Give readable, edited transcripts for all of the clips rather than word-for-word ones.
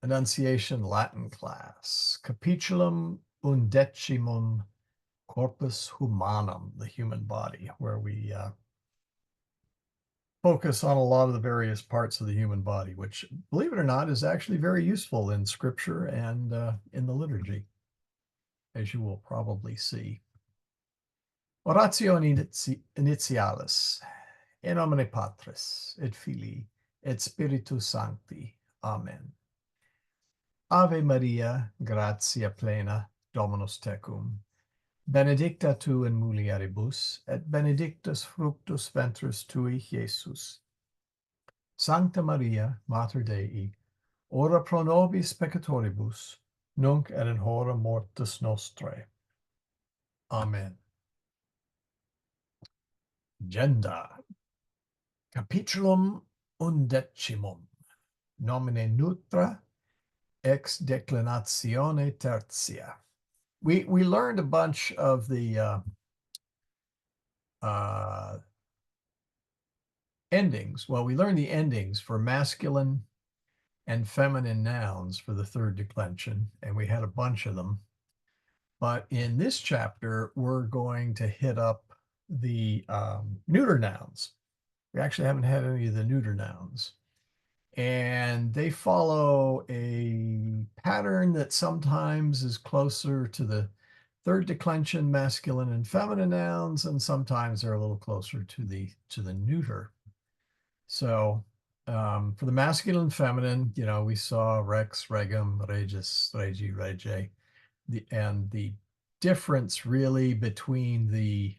Annunciation Latin class, Capitulum Undecimum, Corpus Humanum, the human body, where we focus on a lot of the various parts of the human body, which, believe it or not, is actually very useful in scripture and in the liturgy, as you will probably see. Oratio initialis, in nomine Patris, et Filii, et Spiritus Sancti. Amen. Ave Maria, gratia plena, Dominus tecum. Benedicta tu in mulieribus, et benedictus fructus ventris tui, Iesus. Sancta Maria, Mater Dei, ora pro nobis peccatoribus, nunc et in hora mortis nostrae. Amen. Agenda. Capitulum undecimum. Nomine nutra ex declinatione tertia. We learned a bunch of the endings. Well, we learned the endings for masculine and feminine nouns for the third declension, and we had a bunch of them. But in this chapter, we're going to hit up the neuter nouns. We actually haven't had any of the neuter nouns. And they follow a pattern that sometimes is closer to the third declension masculine and feminine nouns, and sometimes they're a little closer to the neuter. So for the masculine and feminine, we saw rex, regum, regis, regi, rege, and the difference really between the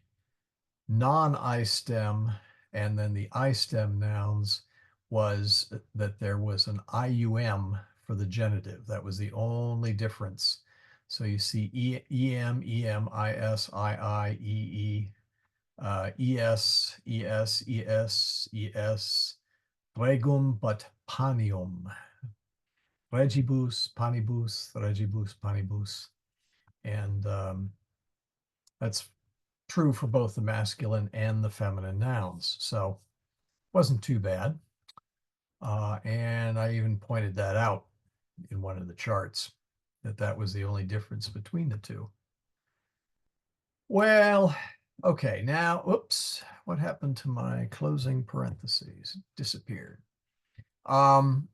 non-I stem and then the I stem nouns was that there was an IUM for the genitive. That was the only difference. So you see EM, EM, IS, II, EE, ES, ES, ES, ES, regum, but panium. Regibus, panibus, regibus, panibus. And that's true for both the masculine and the feminine nouns. So it wasn't too bad. And I even pointed that out in one of the charts, that was the only difference between the two. Well, okay, now, oops, what happened to my closing parentheses? It disappeared. Few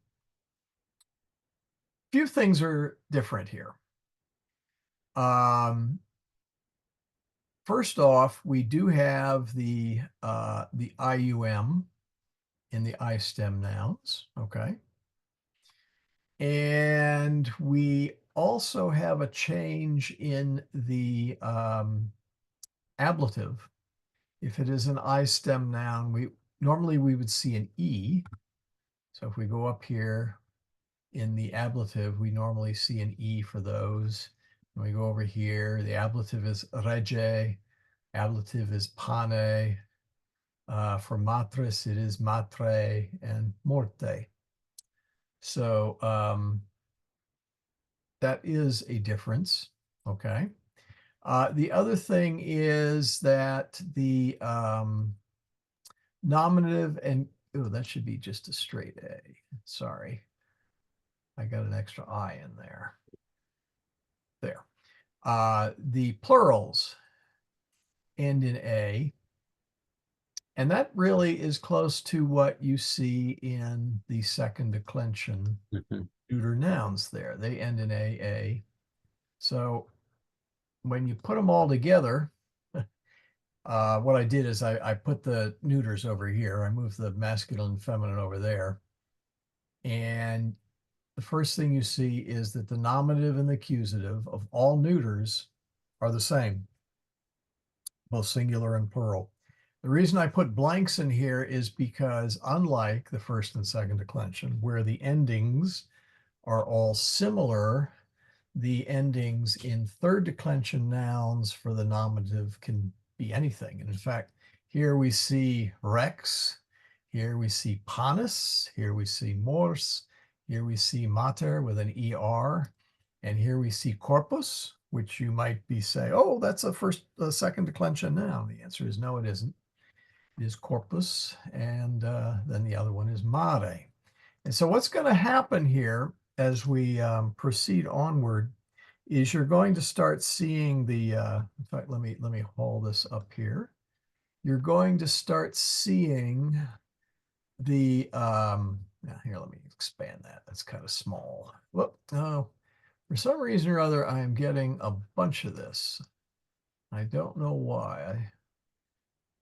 things are different here. First off, we do have the IUM in the I stem nouns, okay? And we also have a change in the ablative. If it is an I stem noun, normally we would see an E. So if we go up here in the ablative, we normally see an E for those. When we go over here, the ablative is rege, ablative is pane. For matris, it is matre and morte. So that is a difference, okay? The other thing is that the nominative and, oh, that should be just a straight A. Sorry. I got an extra I in there. There. The plurals end in A. And that really is close to what you see in the second declension neuter nouns there. They end in AA. So when you put them all together, what I did is I put the neuters over here. I moved the masculine and feminine over there. And the first thing you see is that the nominative and the accusative of all neuters are the same, both singular and plural. The reason I put blanks in here is because unlike the first and second declension, where the endings are all similar, the endings in third declension nouns for the nominative can be anything. And in fact, here we see rex, here we see panis, here we see mors, here we see mater with an ER, and here we see corpus, which you might be say, oh, that's a second declension noun. The answer is no, it isn't. It is corpus, and then the other one is mare. And so what's going to happen here as we proceed onward is you're going to start seeing the, in fact, let me haul this up here. You're going to start seeing the, here, let me expand that. That's kind of small. Whoop, no, for some reason or other, I am getting a bunch of this. I don't know why.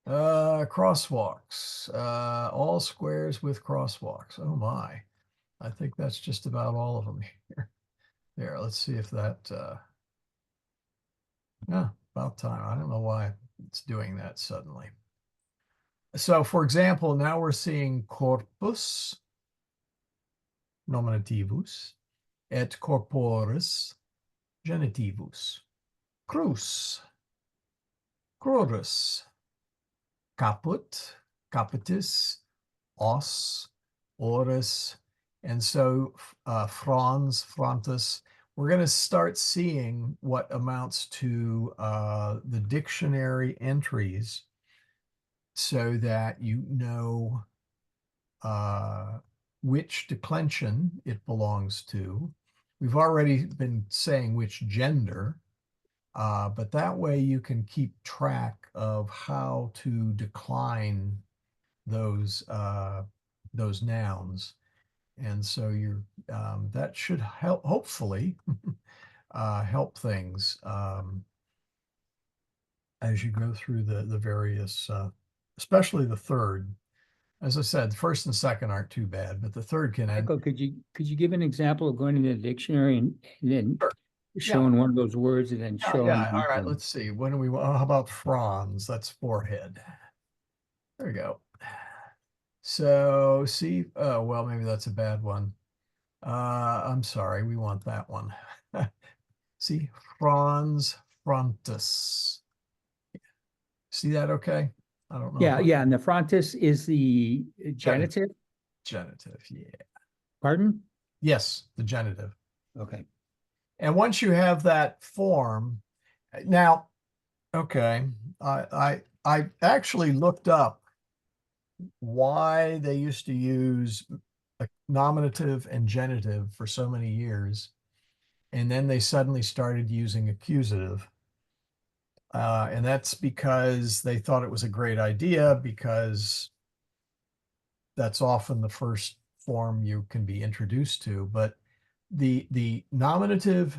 Crosswalks, all squares with crosswalks. Oh my. I think that's just about all of them here. There, let's see if that, yeah, about time. I don't know why it's doing that suddenly. So for example, now we're seeing corpus, nominativus, et corporis, genitivus, crus, crurus, caput, capitis, os, oris, and so frons, frontis. We're going to start seeing what amounts to the dictionary entries so that you know which declension it belongs to. We've already been saying which gender, but that way you can keep track of how to decline those nouns. And so you're that should help, hopefully, help things as you go through the various, especially the third. As I said, the first and second aren't too bad, but the third can end. Michael, could you give an example of going to the dictionary and then Sure. showing one of those words and then showing? Yeah. All right. Let's see. When do we? How about fronds? That's forehead. There we go. So see. Oh well, maybe that's a bad one. I'm sorry. We want that one. See, frons, frontis. See that? Okay. I don't know. Yeah. And the frontis is the genitive. Genitive. Yeah. Pardon? Yes, the genitive. Okay. And once you have that form, now, okay, I actually looked up why they used to use a nominative and genitive for so many years, and then they suddenly started using accusative. And that's because they thought it was a great idea, because that's often the first form you can be introduced to. But the nominative,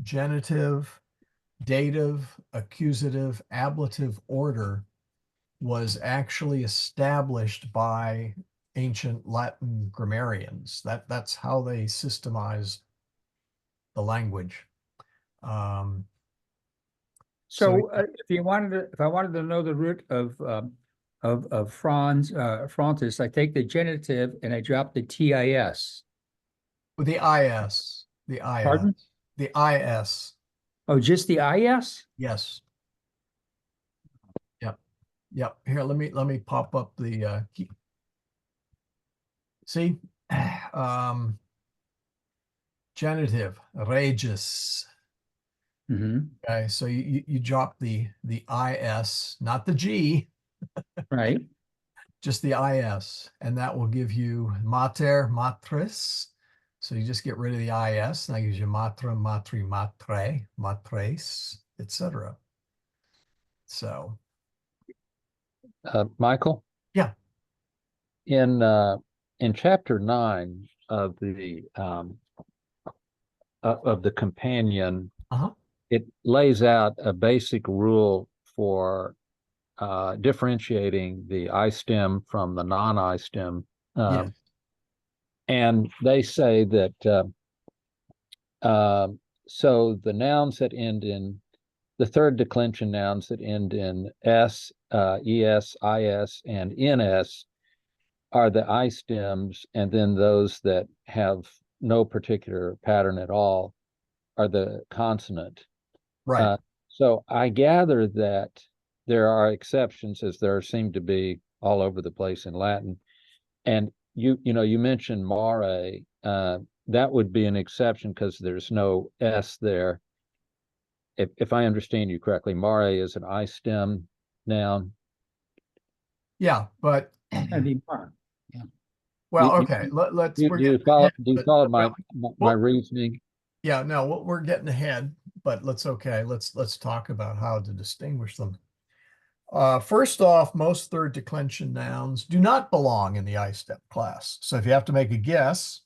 genitive, dative, accusative, ablative order was actually established by ancient Latin grammarians. That's how they systemized the language. So if I wanted to know the root of frontis, I take the genitive and I drop the tis. The is, the is, Pardon? the is. Oh, just the is? Yes. Yep. Yep. Here, let me pop up the key. See, genitive, regis. Okay, so you drop the is, not the g, right? Just the is, and that will give you mater, matris. So you just get rid of the is, and that gives you matra, matri, matre, matres, etc. So, Michael? Yeah. In chapter 9 of the companion, it lays out a basic rule for differentiating the I stem from the non-I stem. Yes. And they say that so the nouns that end in the third declension nouns that end in s, es, is, and ns are the I stems, and then those that have no particular pattern at all are the consonant. Right. So I gather that there are exceptions, as there seem to be all over the place in Latin. And you mentioned mare. That would be an exception because there's no s there. If I understand you correctly, mare is an I stem noun. Yeah, but That'd be mar. Yeah. Well, okay. Let's we're Do you getting follow, ahead, do you but follow well, my well, reasoning? yeah, no, we're getting ahead, but let's talk about how to distinguish them. First off, most third declension nouns do not belong in the I step class. So if you have to make a guess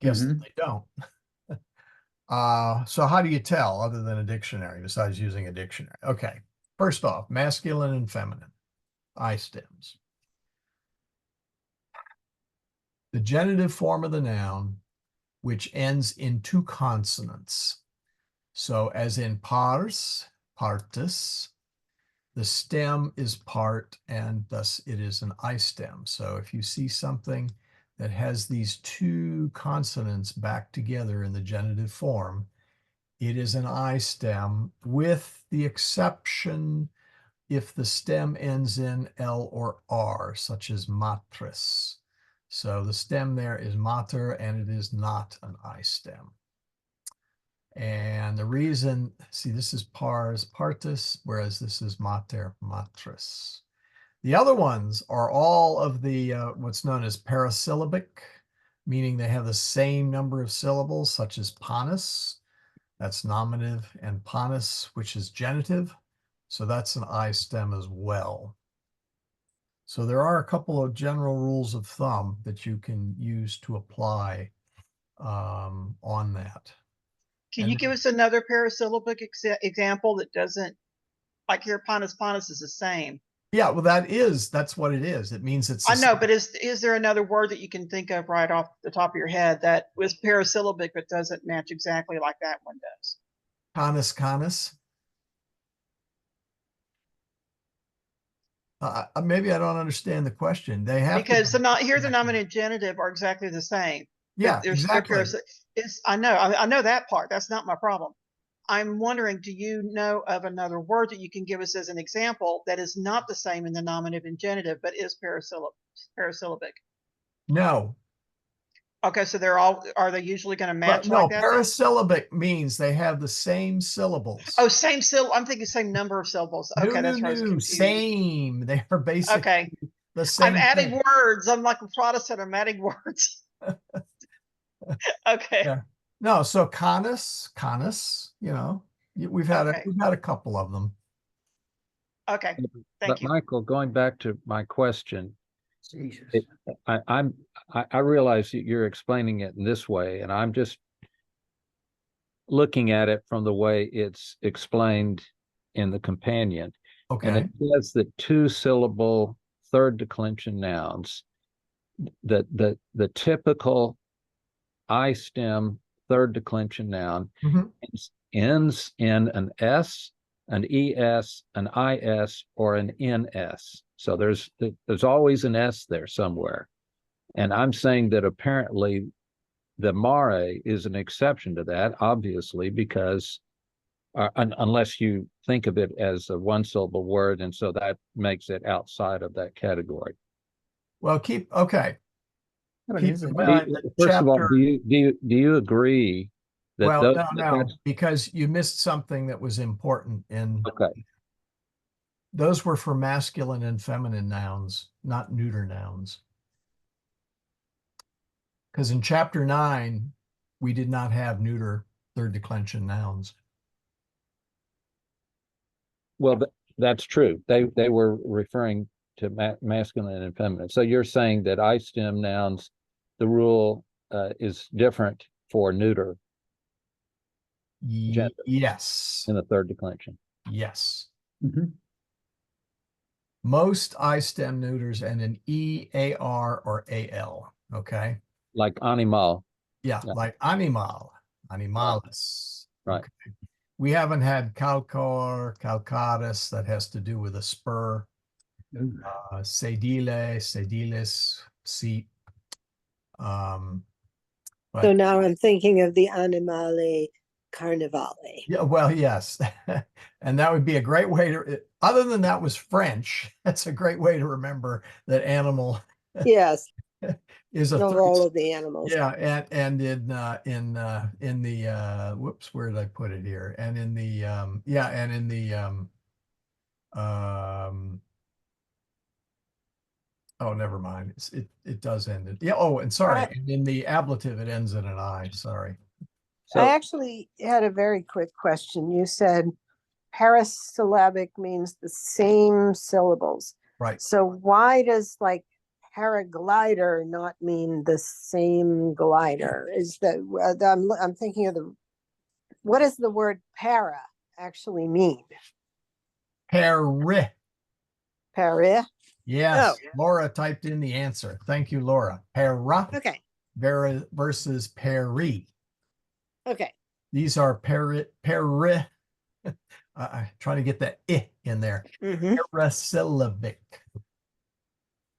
that they don't. So how do you tell other than a dictionary, besides using a dictionary? Okay. First off, masculine and feminine, I stems. The genitive form of the noun, which ends in two consonants. So as in pars, partus, the stem is part and thus it is an I stem. So if you see something that has these two consonants back together in the genitive form, it is an I stem, with the exception if the stem ends in L or R, such as matris. So the stem there is mater and it is not an I stem. And the reason, see, this is pars, partus, whereas this is mater, matris. The other ones are all of the what's known as parasyllabic, meaning they have the same number of syllables, such as panis, that's nominative, and panis, which is genitive. So that's an I stem as well. So there are a couple of general rules of thumb that you can use to apply on that. Can you give us another parasyllabic example that doesn't, like here, ponus is the same. Yeah, well, that's what it is. It means it's. I know, but is there another word that you can think of right off the top of your head that was parasyllabic but doesn't match exactly like that one does? Canis. Maybe I don't understand the question. They have because to here the nominative and genitive are exactly the same. Yeah, exactly. I know that part. That's not my problem. I'm wondering, do you know of another word that you can give us as an example that is not the same in the nominative and genitive, but is parasyllabic? No. Okay, so are they usually going to match But no, like that? parasyllabic means they have the same syllables. Oh, same syllable. I'm thinking same number of syllables. Okay, that's where I was confused. Same. They are basically the same. I'm adding words. I'm like a Protestant. I'm adding words. Okay. Yeah. No, so canis, you know, we've had a couple of them. Okay. But you. Michael, going back to my question, Jesus. I realize that you're explaining it in this way, and I'm just looking at it from the way it's explained in the companion. Okay. And it says that two-syllable third declension nouns, the typical I stem third declension noun ends in an S, an ES, an IS, or an NS. So there's always an S there somewhere. And I'm saying that apparently the mare is an exception to that, obviously, because unless you think of it as a one-syllable word, and so that makes it outside of that category. Well, okay. Keep in mind First of all, do you agree that? Well, no, because you missed something that was important in. Okay. Those were for masculine and feminine nouns, not neuter nouns. Because in chapter 9, we did not have neuter third declension nouns. Well, that's true. They were referring to masculine and feminine. So you're saying that I stem nouns, the rule is different for neuter gender. Yes. In the third declension. Yes. Most I stem neuters end in E, AR, or AL. Okay. Like animal. Yeah, like animal, animalis. Right. Okay. We haven't had calcor, calcaris, that has to do with a spur. Sedile, sedilis, seat. So now I'm thinking of the animale carnivale. Yeah, well, yes. And that would be a great way to, other than that was French, that's a great way to remember that animal. Yes. Is a all of the animals. Yeah, and in the whoops, where did I put it here? And in the and in the Oh, never mind. It does end it. Yeah. Oh, and sorry. I- And in the ablative, it ends in an I. Sorry. So I actually had a very quick question. You said parasyllabic means the same syllables. Right. So why does like paraglider not mean the same glider? Is I'm thinking of what does the word para actually mean? Peri. Para? Yes. Oh. Laura typed in the answer. Thank you, Laura. Para Okay. versus peri. Okay. These are trying to get that I in there. Hmm. Parasyllabic.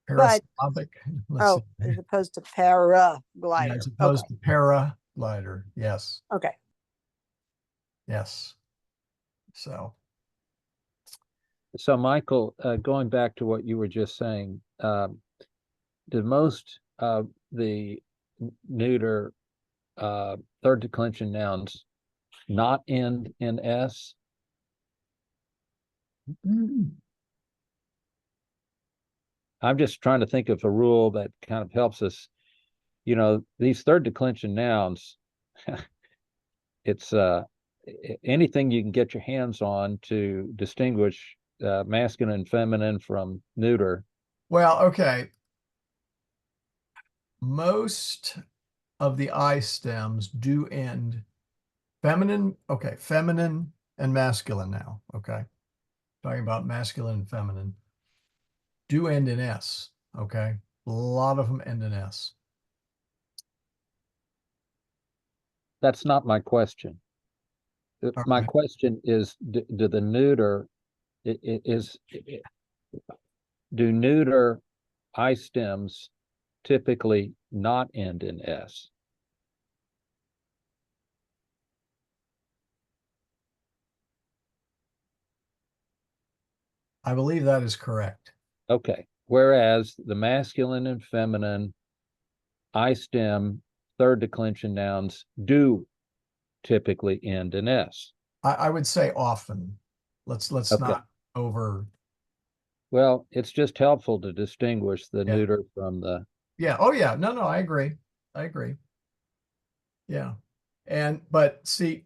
But Parasyllabic. Let's see. as opposed to paraglider. Yeah, as opposed to paraglider. Yes. Okay. Yes. So Michael, going back to what you were just saying, did most of the neuter third declension nouns not end in S? I'm just trying to think of a rule that kind of helps us. You know, these third declension nouns, it's anything you can get your hands on to distinguish masculine and feminine from neuter. well, okay. Most of the I stems do end feminine. Okay, feminine and masculine now. Okay. Talking about masculine and feminine do end in S. Okay. A lot of them end in S. That's not my question. All My right. question is, do the neuter do neuter I stems typically not end in S? I believe that is correct. Okay. Whereas the masculine and feminine I stem third declension nouns do typically end in S. I would say often. Let's Okay. not over. Well, it's just helpful to distinguish the Yeah. neuter from the. Yeah. Oh, yeah. No, I agree. I agree. Yeah. But see,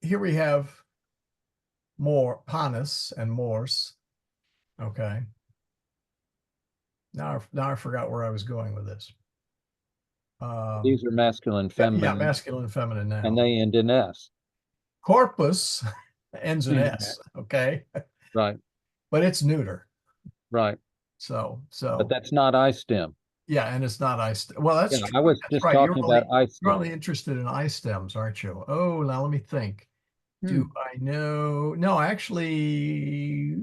here we have more panis and mors. Okay. Now I forgot where I was going with this. These are masculine, feminine. Yeah, masculine and feminine now. And they end in S. Corpus ends in S. Okay. Right. But it's neuter. Right. So. But that's not I stem. Yeah, and it's not I stem. Well, that's Yeah, true. I was That's just right. talking about I You're stem. only interested in I stems, aren't you? Oh, now let me think. Do Hmm. I know? No, actually,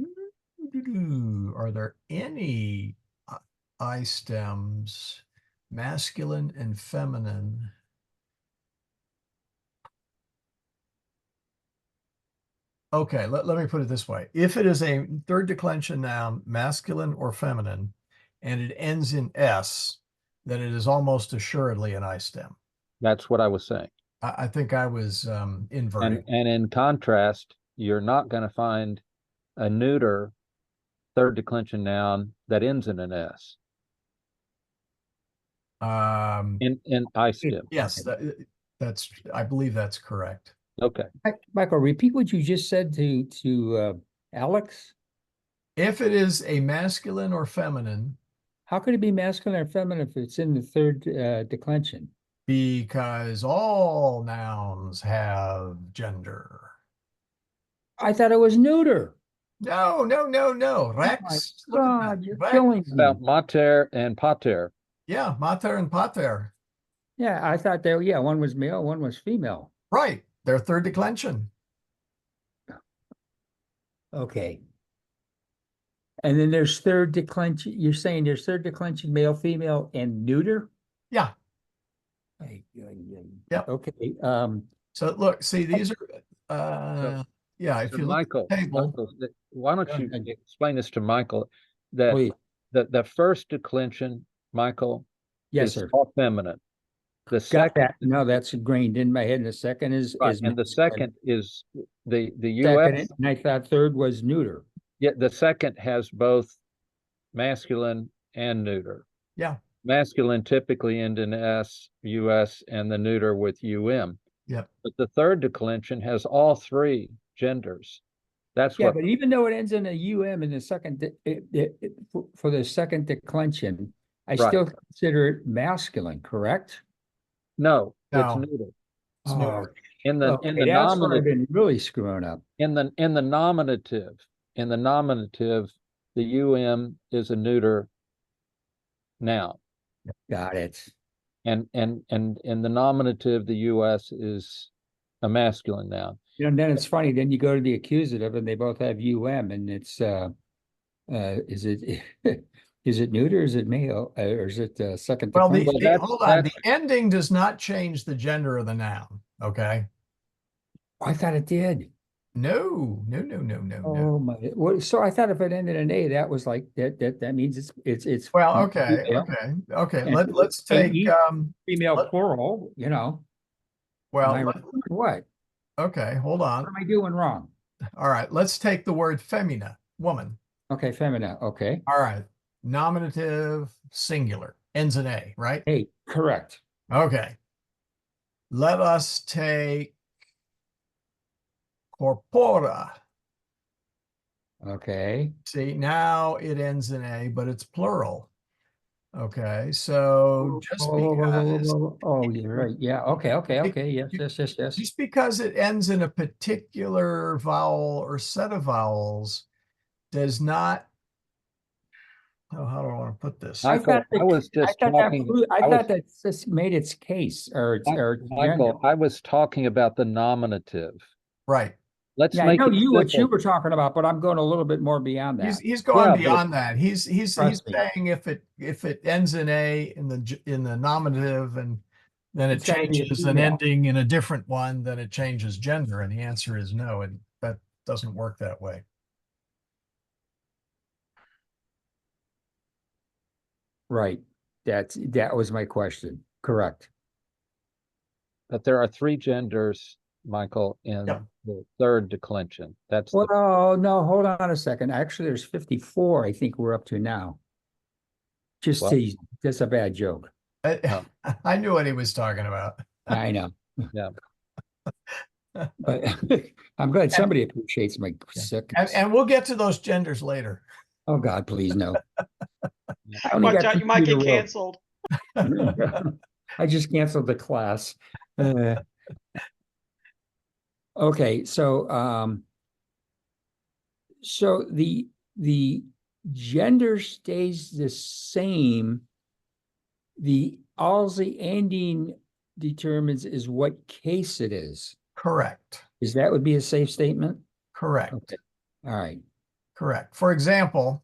are there any I stems, masculine and feminine? Okay, let me put it this way. If it is a third declension noun, masculine or feminine, and it ends in S, then it is almost assuredly an I stem. That's what I was saying. I think I was inverting. And in contrast, you're not going to find a neuter third declension noun that ends in an S in I stem. Yes, that's. I believe that's correct. Okay. Michael, repeat what you just said to Alex. If it is a masculine or feminine, How could it be masculine or feminine if it's in the third declension? because all nouns have gender. I thought it was neuter. No. Rex, look at that. God, you're Rex. killing me. About mater and pater. Yeah, mater and pater. Yeah, I thought one was male, one was female. Right. They're third declension. Okay. And then there's third declension. You're saying there's third declension, male, female, and neuter? Yeah. Yep. Okay. So look, see, these are yeah, if So you look Michael, at the table. why don't you explain this to Michael, that Please. the first declension, Michael, Yes, is sir. all feminine. The Got second, that. No, that's ingrained in my head. And the second is right, is and the masculine. second is the Second, US. and I thought third was neuter. Yeah, the second has both masculine and neuter. Yeah. Masculine typically end in S, US, and the neuter with UM. Yep. But the third declension has all three genders. That's Yeah, what, but even though it ends in a UM in the second, for the second declension, I Right. still consider it masculine, correct? no, it's No. neuter. It's Oh, neuter. In okay, the that's where I've nominative, been really screwing up. in the nominative, the UM is a neuter noun. Got it. And in the nominative, the US is a masculine noun. And then it's funny, then you go to the accusative and they both have UM and it's, is it, is it neuter, is it male, or is it second Well, declension? Well, that's- hold on. The that's- ending does not change the gender of the noun. Okay. I thought it did. No, no, no, no, no, no. Oh my, well, so I thought if it ended in A, that was like, that means it's. Well, okay, female. okay. And Let's take AE, female let- plural, you know. Am well, I right? What? okay, hold What on. am I doing wrong? All right, let's take the word femina, woman. Okay, femina, okay. All right. Nominative singular ends in A, right? Hey, correct. Okay. Let us take corpora. Okay. See, now it ends in A, but it's plural. Okay, so just because Oh, you're right. Yeah, okay. Yes. just because it ends in a particular vowel or set of vowels does not, oh, how do I want to put this? Michael, I was just talking. I thought that just made its case or Michael, I was talking about the nominative. Right. Let's yeah, I make know it what you simple. were talking about, but I'm going a little bit more beyond that. He's going Yeah, but- beyond that. He's Trust me. saying if it ends in A in the nominative and then it It's gotta be a changes an female. ending in a different one, then it changes gender. And the answer is no, and that doesn't work that way. Right. That was my question. Correct. But there are three genders, Michael, in Yep. the third declension. That's Well, the, no, hold on a second. Actually, there's 54, I think we're up to now. Just Well- teasing. That's a bad joke. Oh. I knew what he was talking about. I know. Yeah. But I'm glad somebody appreciates my And, sickness. and we'll get to those genders later. Oh, God, please, no. I only Watch got out, you might get computer work. canceled. I just canceled the class. Okay, so so the gender stays the same. All the ending determines is what case it is. Correct. Is that would be a safe statement? Correct. Okay. All right. Correct. For example,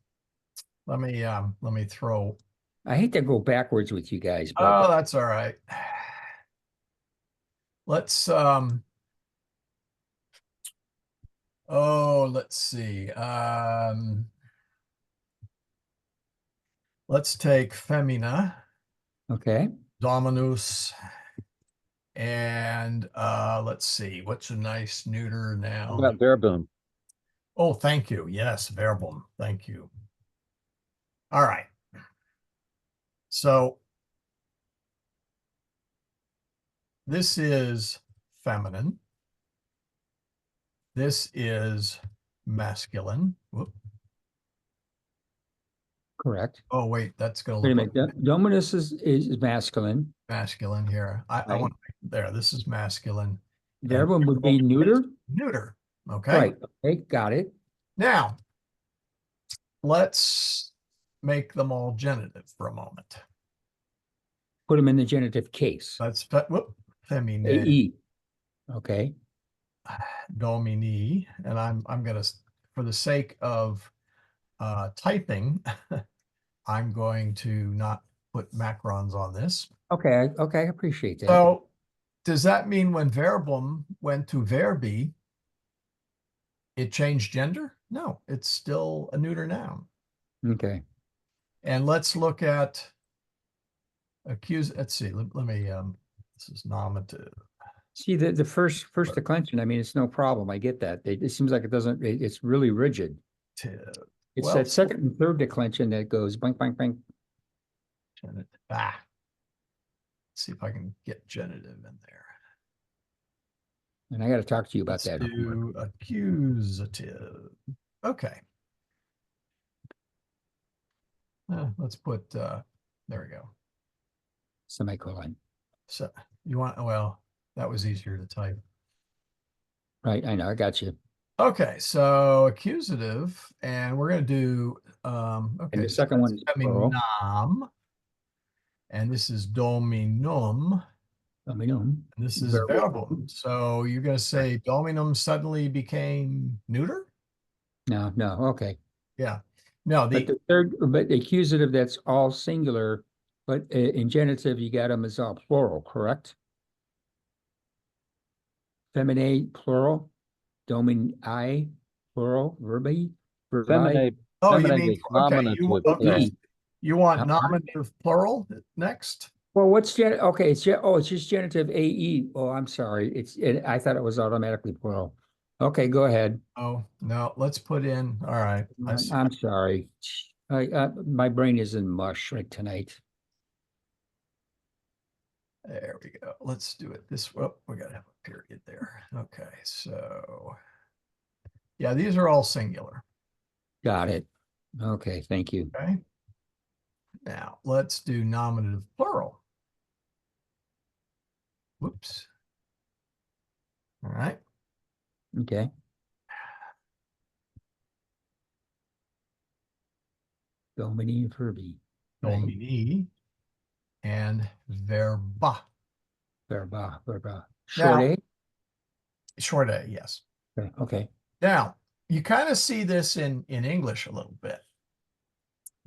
let me throw. I hate to go backwards with you guys, Oh, but that's all right. Let's let's see. Let's take femina, okay. dominus, and let's see, what's a nice neuter how noun? about verbum? Oh, thank you. Yes, verbum. Thank you. All right. So this is feminine. This is masculine. Whoop. Correct. Oh, wait, that's going Wait to a look minute. Dominus is masculine. masculine here. I Right. want there. This is masculine. And Verbum would be neuter. neuter. Okay. Right. Okay, got it. Now, let's make them all genitive for a moment. Put them in the genitive case. Let's femine, AE. Okay. domini, and I'm gonna, for the sake of typing, I'm going to not put macrons on this. Okay. I appreciate that. So does that mean when verbum went to verbi, it changed gender? No, it's still a neuter noun. Okay. And let's look at accuse. Let's see. Let me. This is nominative. See the first declension. I mean, it's no problem. I get that. It seems like it doesn't. It's really rigid. It's Well, that second and third declension that goes blank, blank, blank. Genitive. Let's see if I can get genitive in there. And I got to talk to you about Let's that. do accusative. Okay. Let's put, there we go. Semicolon. So you want, well, that was easier to type. Right, I know, I got you. Okay, so accusative, and we're going to do, okay. And the so second that's one is plural. feminam, and this is dominum, Dominum. and this is verbum. So you're going to say dominum suddenly became neuter? No, okay. Yeah. No, But the third, but the accusative, that's all singular, but in genitive, you got them as all plural, correct? Feminine, plural, domini, plural, verbi, Feminine, oh, you feminine mean, is okay, nominative. plural. you want Huh? nominative plural next? Well, what's okay, it's it's just genitive AE. Oh, I'm sorry. I thought it was automatically plural. Okay, go ahead. Oh, no, let's put in, all right. I'm sorry. My brain is in mush right tonight. There we go. Let's do it this way. Oh, we got to have a period there. Okay, so yeah, these are all singular. Got it. Okay, thank you. Okay. Now let's do nominative plural. Whoops. All right. Okay. Domini, verbi. Domini and verba. Verba. Now, Short A? short A, yes. Okay. Now, you kind of see this in English a little bit.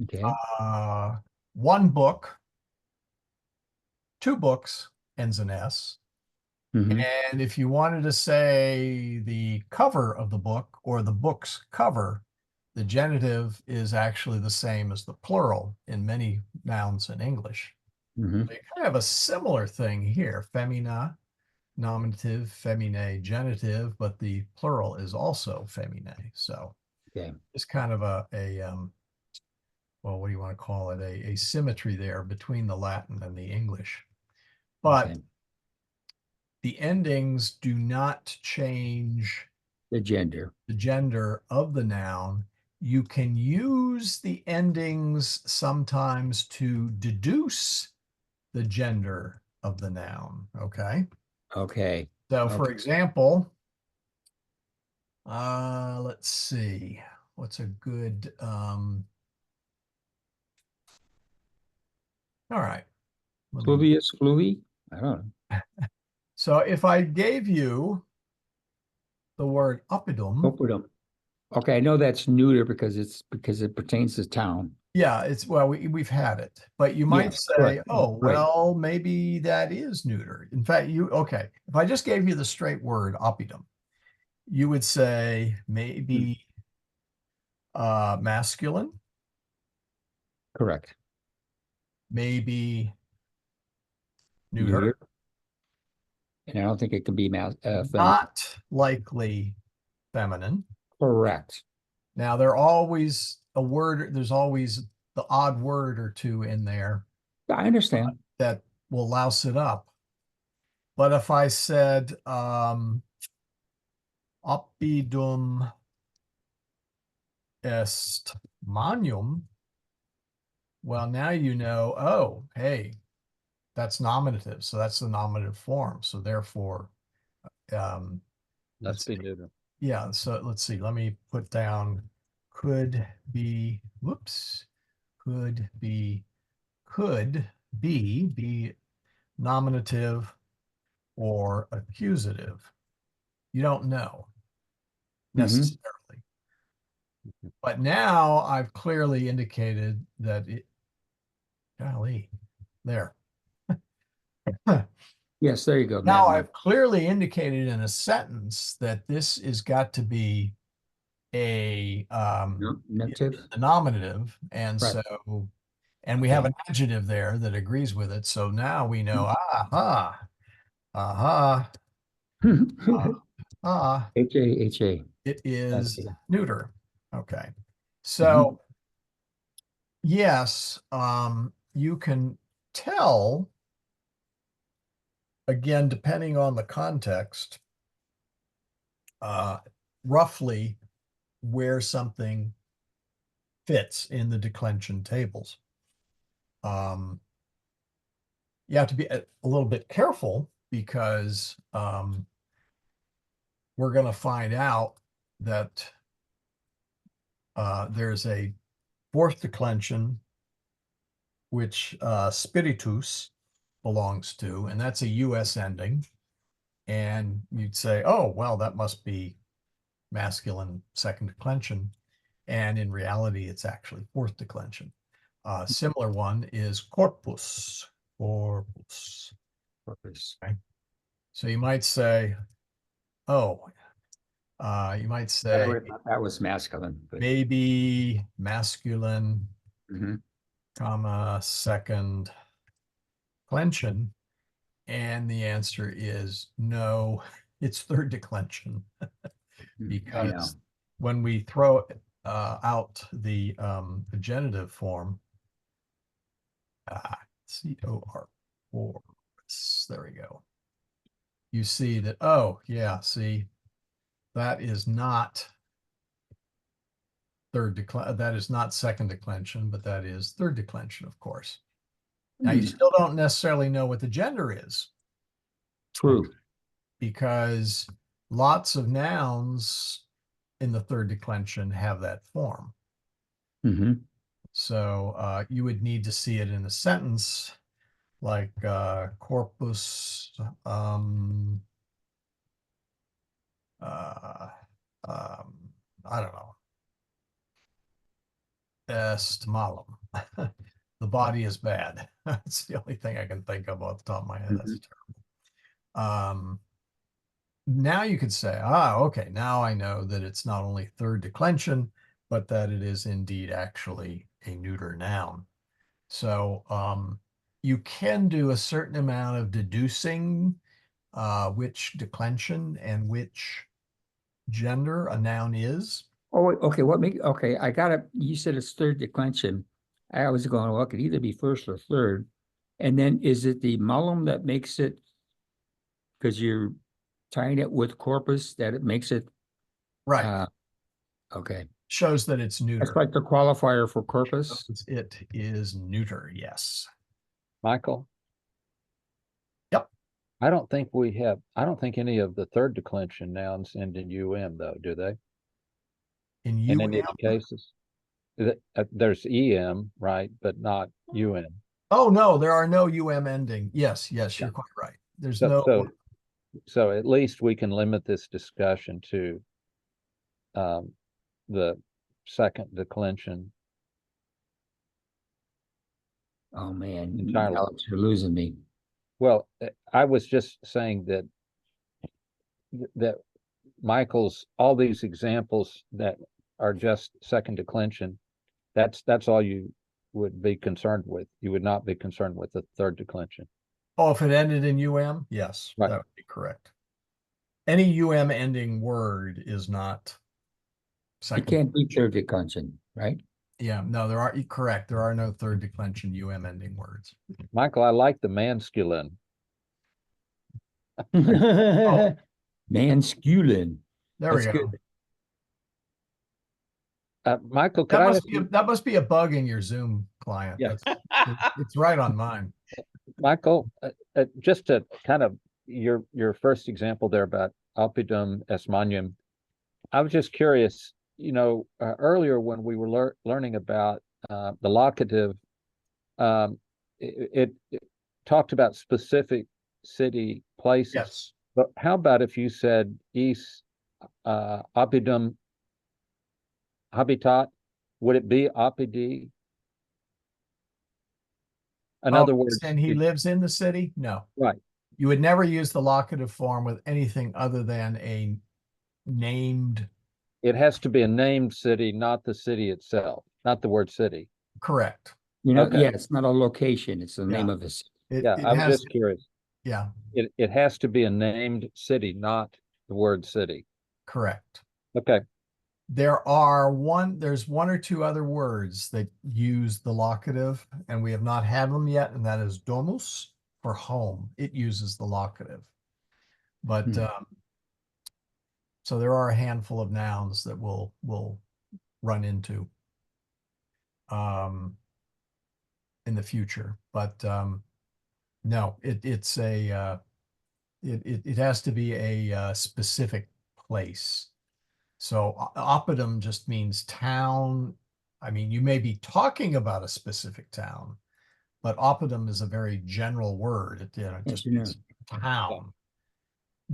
Okay. One book, two books ends in S. Mhm. And if you wanted to say the cover of the book or the book's cover, the genitive is actually the same as the plural in many nouns in English. Mhm. So you kind of have a similar thing here. Femina, nominative, feminae, genitive, but the plural is also feminae. So Okay. it's kind of a well, what do you want to call it? A symmetry there between the Latin and the English. But Okay. the endings do not change The gender. the gender of the noun. You can use the endings sometimes to deduce the gender of the noun. Okay. Okay. So for Okay. example, let's see, what's a good, all right. Fluvius, fluvi? I don't know. So if I gave you the word oppidum, Oppidum. Okay, I know that's neuter because it pertains to town. yeah, it's, well, we've had it, but you might Yes, say, correct. oh, Right. well, maybe that is neuter. In fact, okay, if I just gave you the straight word oppidum, you would say maybe masculine, Correct. maybe neuter, Neuter. And I don't think it can be feminine. not likely feminine. Correct. Now, there's always the odd word or two in there I understand. that will louse it up. But if I said oppidum est manium, well, now you know, oh, hey, that's nominative. So that's the nominative form. So therefore, Let's be neuter. yeah, so let's see. Let me put down could be, whoops, could be nominative or accusative. You don't know necessarily. But now I've clearly indicated that golly, there. Yes, there you go. Now Madam. I've clearly indicated in a sentence that this is got to be a Nominative. the nominative, and Right. so and we have an adjective there that agrees with it. So now we know, H-A. it is Okay. neuter. Okay. So yes, you can tell, again, depending on the context, roughly where something fits in the declension tables. You have to be a little bit careful because we're going to find out that there's a fourth declension which spiritus belongs to, and that's a US ending. And you'd say, oh, well, that must be masculine second declension. And in reality, it's actually fourth declension. Similar one is corpus. Corpus. Okay. So you might say, oh, you might say that was masculine. But... maybe masculine, Mhm. comma, second declension. And the answer is no, it's third declension. Because when we throw out the genitive form, COR4, there we go. You see that, oh, yeah, see, that is not that is not second declension, but that is third declension, of course. Now, you still don't necessarily know what the gender is. True. Because lots of nouns in the third declension have that form. Mm-hmm. So you would need to see it in a sentence like corpus I don't know, est malum. The body is bad. That's the only thing I can think of off the top of my head. Mm-hmm. That's terrible. Now you could say, okay, now I know that it's not only third declension, but that it is indeed actually a neuter noun. So you can do a certain amount of deducing which declension and which gender a noun is. Oh, okay. Okay, I got it. You said it's third declension. I was going, well, it could either be first or third. And then is it the malum that makes it, because you're tying it with corpus, that it makes it? Right. Okay. Shows that it's neuter. That's like the qualifier for corpus. It is neuter, yes. Michael? Yep. I don't think any of the third declension nouns end in UM though, do they? In In UM? any of the cases? There's EM, right, but not UM. Oh, no, there are no UM ending. Yes, you're quite right. There's no. So at least we can limit this discussion to the second declension. Oh man, Entirely. Alex, you're losing me. Well, I was just saying that Michael's, all these examples that are just second declension, that's all you would be concerned with. You would not be concerned with the third declension. Oh, if it ended in UM, yes, right. That would be correct. Any UM ending word is not second. It can't be third declension, right? Yeah, no, correct. There are no third declension UM ending words. Michael, I like the masculine. Masculine. There we go. Michael, that must be a bug in your Zoom client. Yeah. It's right on mine. Michael, just to kind of your first example there about oppidum est magnum, I was just curious, earlier when we were learning about the locative, it talked about specific city places. Yes. But how about if you said east oppidum habitat? Would it be oppidi? In other words, and he lives in the city? No. Right. You would never use the locative form with anything other than a named. It has to be a named city, not the city itself, not the word city. Correct. Okay. Yeah, it's not a location, it's the name of the city. I was just curious. Yeah. It has to be a named city, not the word city. Correct. Okay. there's one or two other words that use the locative, and we have not had them yet, and that is domus for home. It uses the locative. But so there are a handful of nouns that we'll run into in the future. But no, it's a it has to be a specific place. So oppidum just means town. I mean, you may be talking about a specific town, but oppidum is a very general word. It Yes, just you know. means town.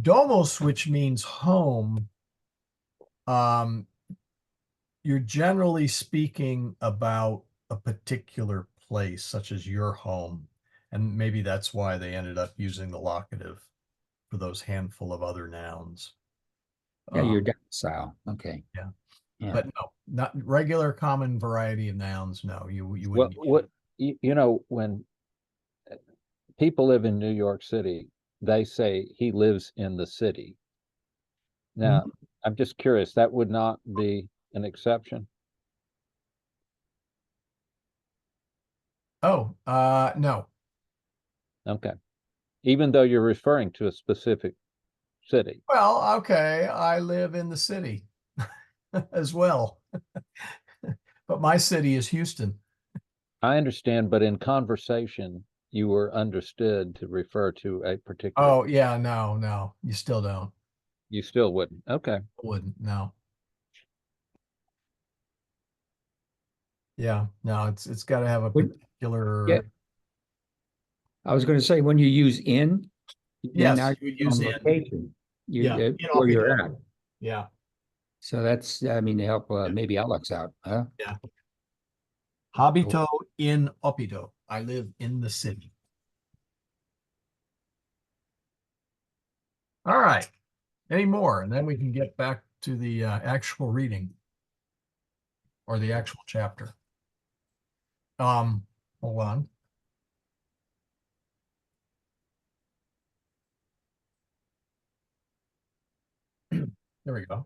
Domus, which means home, you're generally speaking about a particular place, such as your home. And maybe that's why they ended up using the locative for those handful of other nouns. Yeah, your domicile. Okay. Yeah. Yeah. But no, not regular common variety of nouns. No, you What wouldn't. what you know, when people live in New York City, they say he lives in the city. Now, I'm just curious, that would not be an exception? Oh, no. Okay. Even though you're referring to a specific city. Well, okay, I live in the city as well. But my city is Houston. I understand, but in conversation, you were understood to refer to a particular, Oh, yeah, no, you still don't. you still wouldn't. Okay. Wouldn't, no. Yeah, no, it's got to have a When- particular. Yeah. I was going to say, when you use in, Yes, now you would you're use on in. location. Yeah, in Where you're Oppido. at. Yeah, So that's, I mean, to help maybe Alex out, huh? yeah. Habito in Oppido. I live in the city. All right. Any more? And then we can get back to the actual reading or the actual chapter. Hold on. There we go.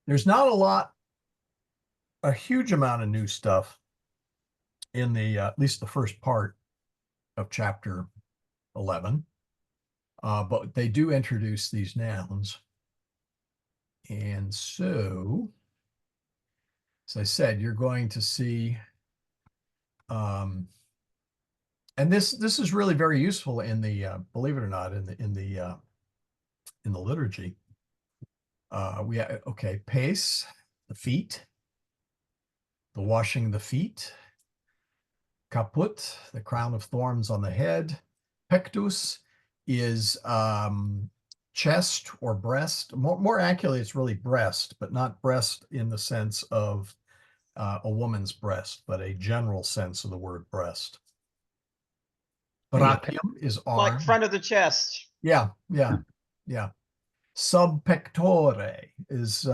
There's not a huge amount of new stuff in the at least the first part of chapter 11, but they do introduce these nouns. And so, as I said, you're going to see, and this is really very useful in the believe it or not, in the liturgy. We have, okay, pace, the feet, the washing of the feet, caput, the crown of thorns on the head, pectus is chest or breast. More accurately, it's really breast, but not breast in the sense of a woman's breast, but a general sense of the word breast. Brachium is arm. Like front of the chest. Yeah. Sub pectore is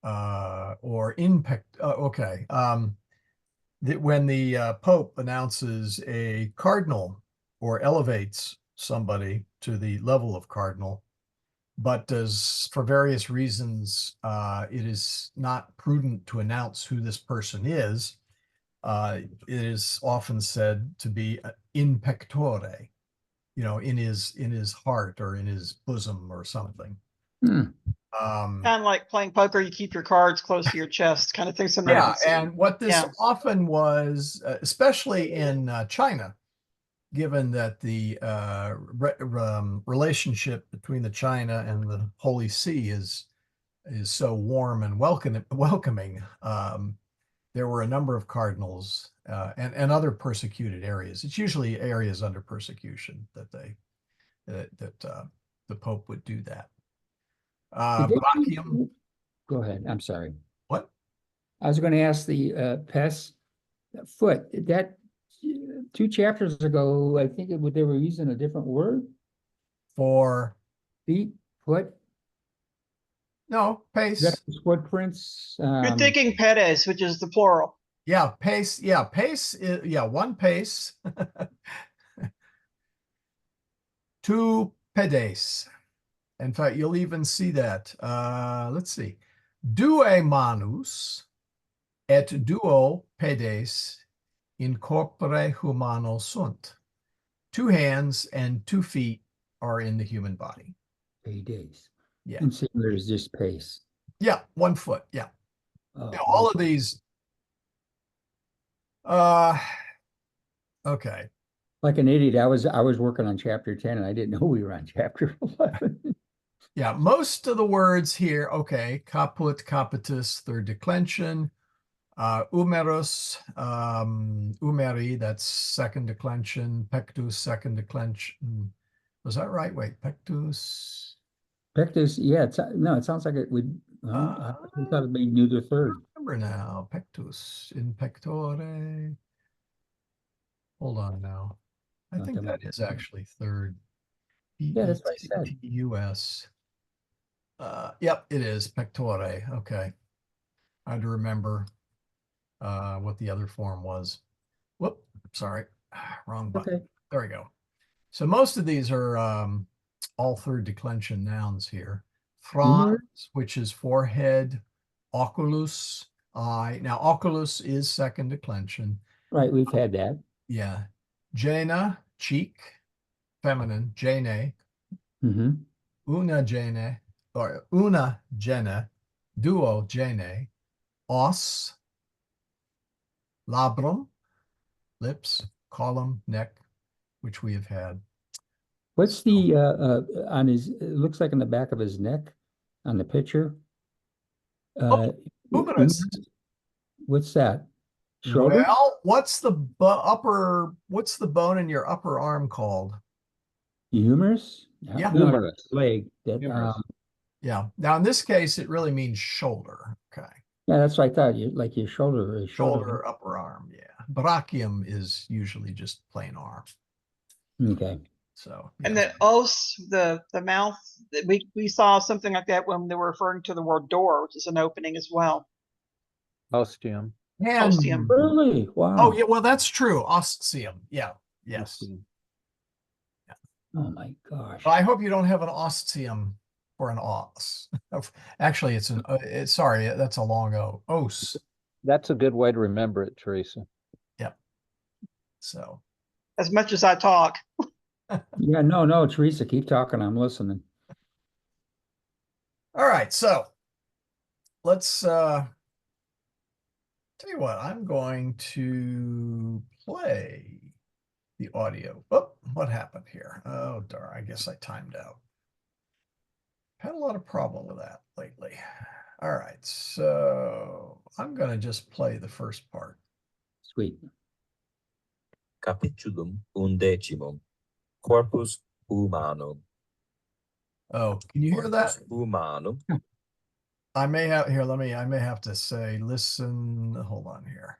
or in pect. Okay. That when the Pope announces a cardinal or elevates somebody to the level of cardinal, but does, for various reasons, it is not prudent to announce who this person is. It is often said to be in pectore, in his heart or in his bosom or something. Kind of like playing poker, you keep your cards close to your chest, kind of thing. Yeah, and what this often was, especially in China, given that the relationship between the China and the Holy See is so warm and welcoming, there were a number of cardinals and other persecuted areas. It's usually areas under persecution that the Pope would do that. Brachium. Go ahead. I'm sorry. What? I was going to ask the pes foot. That 2 chapters ago, I think they were using a different word For feet, foot. No, pace. Footprints. You're thinking pedes, which is the plural. Yeah, pace. Yeah, pace. One pace. 2 pedes. In fact, you'll even see that. Let's see. Due manus et duo pedes in corpore humano sunt. 2 hands and 2 feet are in the human body. 8 days. Yeah. And singular is just pace. Yeah, 1 foot. Yeah. Oh, Now, all of these. Okay. like an idiot, I was working on chapter 10 and I didn't know we were on chapter 11. Yeah, most of the words here, okay, caput, capitis, third declension, humerus, humeri, that's second declension, pectus, second declension. Was that right? Wait, pectus. Pectus, yeah, no, it sounds like it would, well, I thought it'd be neither third. Remember now, pectus in pectore. Hold on now. I Not think that that much. is actually third. Yeah, that's what I said. P-E-T-T-U-S. Yep, it is pectore. Okay. I had to remember what the other form was. Whoop, sorry, wrong button. Okay. There we go. So most of these are all third declension nouns here. Frons, which is forehead, oculus, eye. Now, oculus is second declension. Right, we've had that. Yeah. Jena, cheek, feminine, jene, Mm-hmm. una jene, or una jene, duo jene, os, labrum, lips, column, neck, which we have had. What's the on his, it looks like on the back of his neck on the picture? Humerus. What's that? Shoulder? Well, what's the what's the bone in your upper arm called? Humerus? Yeah. No, Humerus. leg. That Humerus. Yeah. Now in this case, it really means shoulder. Okay. yeah, that's what I thought. You like your shoulder or Shoulder, upper arm. Yeah. Brachium is usually just plain arm. Okay. So And yes. the os, the mouth, we saw something like that when they were referring to the word door, which is an opening as well. Ostium. And Ostium. Really? Wow. oh yeah, well that's true. Ostium. Yeah. Yes. Ostium. Oh my gosh. But I hope you don't have an ostium or an os. Actually, it's an sorry, that's a long O. Os. That's a good way to remember it, Teresa. Yep. So As much as I talk. Yeah, no, Teresa, keep talking. I'm listening. all right, so let's tell you what, I'm going to play the audio. Oh, what happened here? Oh darn, I guess I timed out. Had a lot of problem with that lately. All right, so I'm gonna just play the first part. Sweet. Capitulum undecimum. Corpus humanum. Oh, can you hear that? Corpus humanum. I may have to say, listen, hold on here.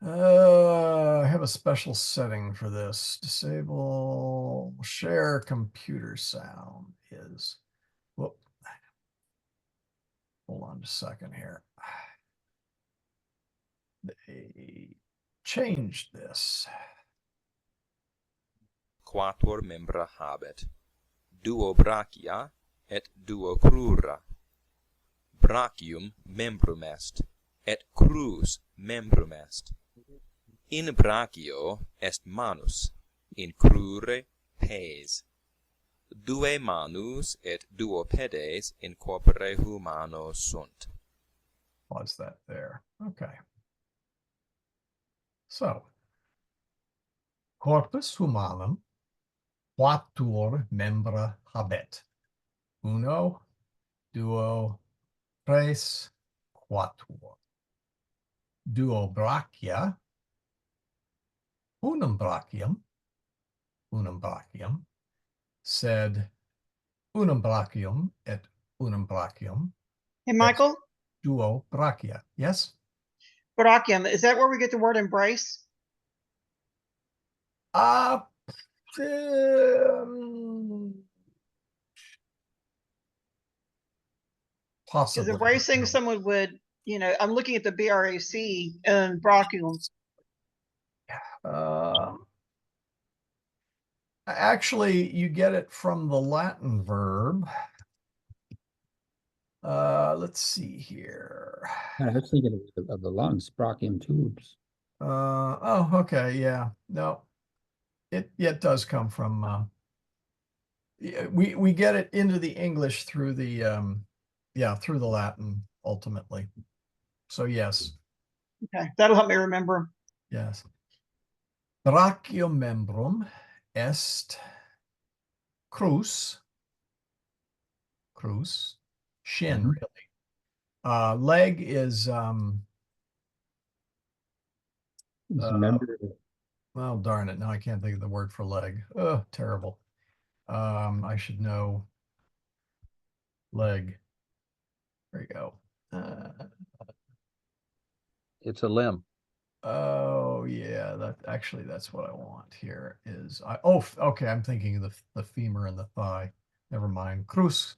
I have a special setting for this. Disable share computer sound is, whoop. Hold on just a second here. They changed this. Quator membra habet. Duo brachia et duo crura. Brachium membrum est, et crus membrum est. In brachio est manus, in crure pes. Due manus et duo pedes in corpore humano sunt. Pause that there. Okay. So, corpus humanum quattuor membra habet. Uno, duo, tres, quattuor. Duo brachia, unum brachium, sed unum brachium et unum brachium, Hey, Michael, duo brachia. Yes? brachium, is that where we get the word embrace? Um, Because possibly. embracing someone would, I'm looking at the BRAC and brachium. Actually, you get it from the Latin verb. Let's see here. I was thinking of the lungs, bronchium tubes. Oh, okay, yeah. No, it does come from we get it into the English through the through the Latin ultimately. So yes, Okay, that'll help me remember. yes. Brachiomembrum est crus, shin, Mhm. really. Leg is Remember, well, darn it, now I can't think of the word for leg. Oh, terrible. I should know leg. There you go. It's a limb. Oh yeah, that's what I want here is okay, I'm thinking of the femur and the thigh. Never mind. Crus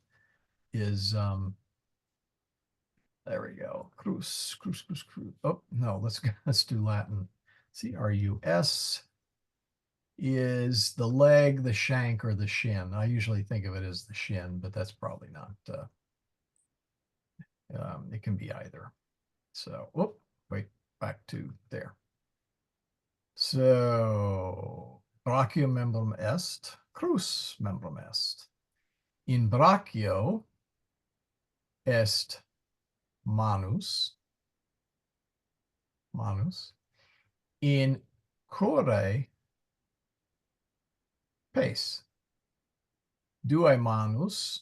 is there we go. Crus. Oh no, let's do Latin. Crus is the leg, the shank, or the shin. I usually think of it as the shin, but that's probably not it can be either. So wait, back to there. So brachium membrum est, crus membrum est. In brachio est manus. In crure pes. Due manus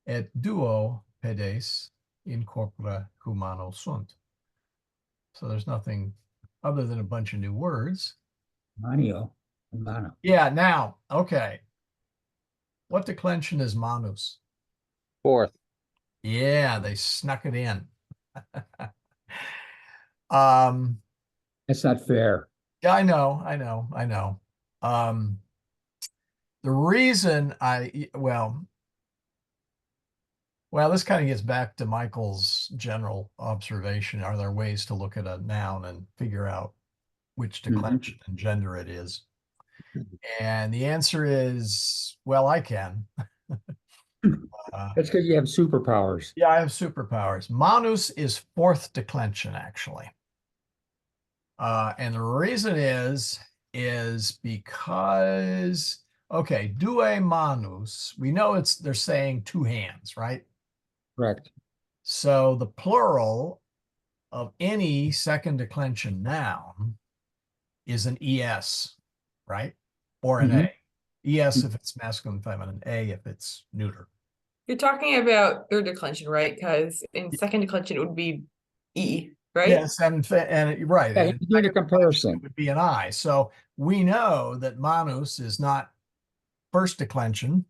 et duo pedes in corpora humano sunt. So there's nothing other than a bunch of new words. manio, mano. Yeah, now, okay. What declension is manus? Fourth. Yeah, they snuck it in. um, That's not fair. yeah, I know. The reason well, this kind of gets back to Michael's general observation. Are there ways to look at a noun and figure out which declension and gender it is? And the answer is, well, I can. That's because you have superpowers. Yeah, I have superpowers. Manus is fourth declension, actually. And the reason is because, okay, due manus, we know they're saying two hands, right? Correct. So the plural of any second declension noun is an es, right? Or an Mhm. a. Es if it's masculine, feminine, a if it's neuter. You're talking about third declension, right? Because in second declension, it would be E, right? Yes, right. Yeah, And you're doing a comparison. it would be an I. So we know that manus is not first declension,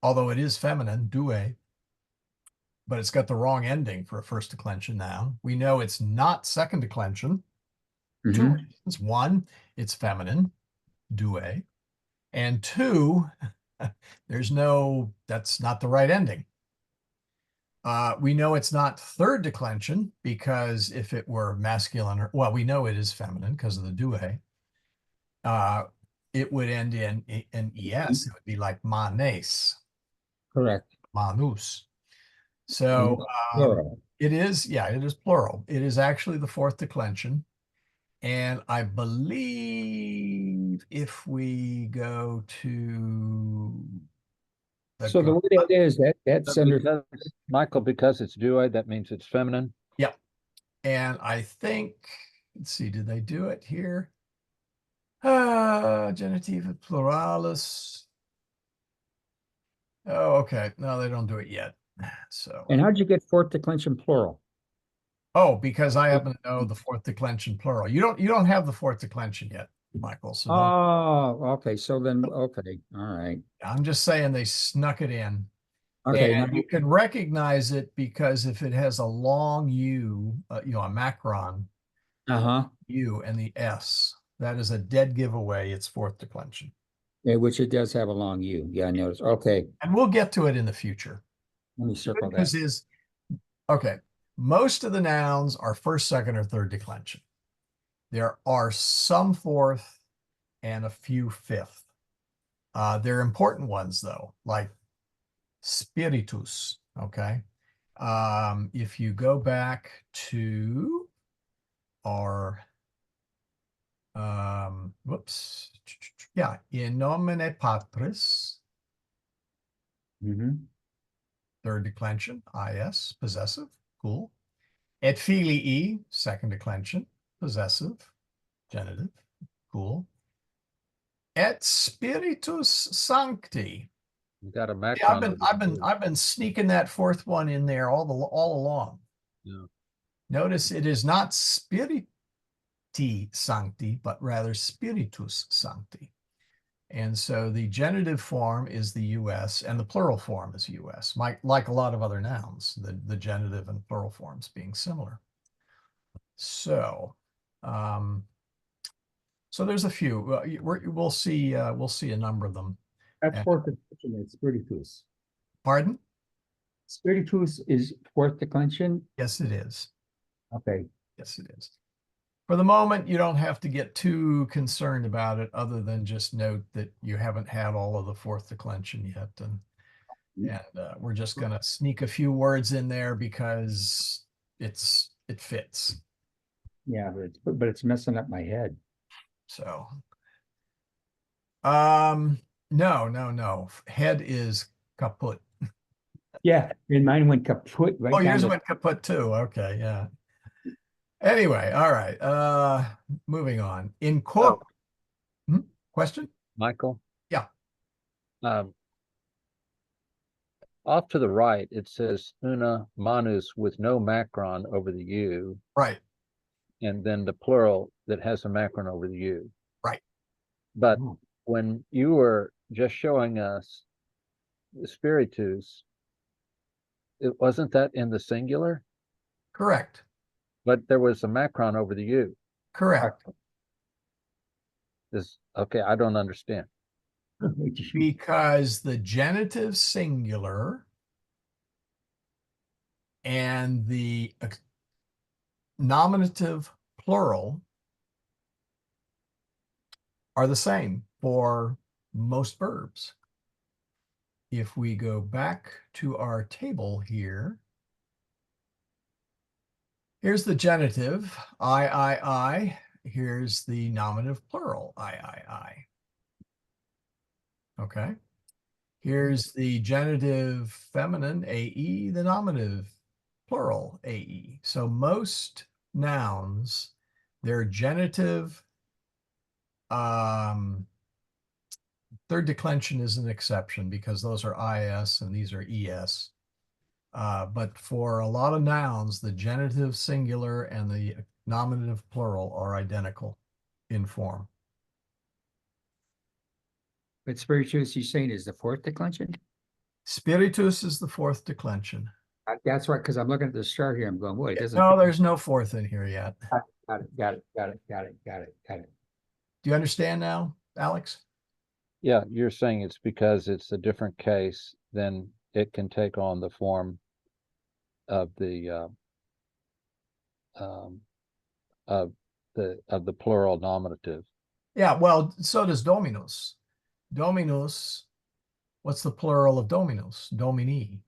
although it is feminine, due, but it's got the wrong ending for a first declension noun. We know it's not second declension. Two Mhm. reasons. One, it's feminine, due. And two, that's not the right ending. We know it's not third declension because if it were masculine, we know it is feminine because of the due. It would end in an es. It would be like manes, Correct. manus. And So it's plural. it is plural. It is actually the fourth declension. And I believe if we go to So the way that is, that's under, Michael, because it's due, that means it's feminine. yeah. And I think, let's see, did they do it here? Genitiva pluralis. Oh, okay. No, they don't do it yet. So, and how'd you get fourth declension plural? because I happen to know the fourth declension plural. You don't have the fourth declension yet, Michael. So Oh, okay. So then, okay. All right. I'm just saying they snuck it in. Okay. And you can recognize it because if it has a long U, a macron, Uh-huh. U and the S, that is a dead giveaway. It's fourth declension. Yeah, which it does have a long U. Yeah, I noticed. Okay. And we'll get to it in the future. Let me circle Good news that. is, okay, most of the nouns are first, second, or third declension. There are some fourth and a few fifth. They're important ones though, like spiritus, okay? If you go back to our, whoops, yeah, in nomine patris, Mhm. third declension, is, possessive, cool. Et filii, second declension, possessive, genitive, cool. Et spiritus sancti. You got a Yeah, macron. I've been sneaking that fourth one in there all along. Yeah. Notice it is not spiriti sancti, but rather spiritus sancti. And so the genitive form is the US and the plural form is US, like a lot of other nouns, the genitive and plural forms being similar. So, so there's a few. We'll see a number of them. That's And- fourth declension, it's spiritus. Pardon? Spiritus is fourth declension? Yes, it is. Okay. Yes, it is. For the moment, you don't have to get too concerned about it, other than just note that you haven't had all of the fourth declension yet, and we're just going to sneak a few words in there because it fits. Yeah, but it's messing up my head. So, no. Head is kaput. Yeah, and mine went kaput right Oh, down yours to, went kaput too. Okay, yeah. Anyway, all right. Moving on. Question? Michael? Yeah. Off to the right, it says una manus with no macron over the U, Right. and then the plural that has a macron over the U. Right. But Oh. when you were just showing us the spiritus, it wasn't that in the singular, Correct. but there was a macron over the U. Correct. Okay, I don't understand. Because the genitive singular and the nominative plural are the same for most verbs. If we go back to our table here, here's the genitive, I. Here's the nominative plural, I. Okay. Here's the genitive feminine, AE, the nominative plural, AE. So most nouns, their genitive, third declension is an exception because those are IS and these are ES. But for a lot of nouns, the genitive singular and the nominative plural are identical in form. But spiritus, you're saying is the fourth declension? Spiritus is the fourth declension. That's right, because I'm looking at the chart here, I'm going, boy, it doesn't. No, there's no fourth in here yet. Got it. Do you understand now, Alex? Yeah, you're saying it's because it's a different case, then it can take on the form of the plural nominative. Yeah, well, so does dominus. Dominus, what's the plural of dominus? Domini.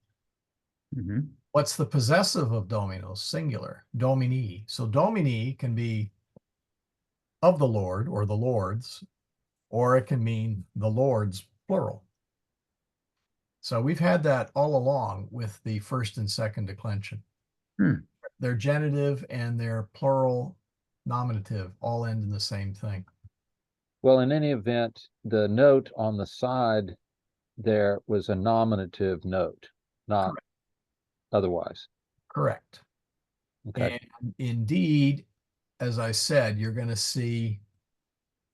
Mhm. What's the possessive of dominus? Singular. Domini. So domini can be of the Lord or the Lord's, or it can mean the Lord's plural. So we've had that all along with the first and second declension. Their genitive and their plural nominative all end in the same thing. Well, in any event, the note on the side there was a nominative note, not Correct. otherwise. Correct. Okay. And indeed, as I said, you're going to see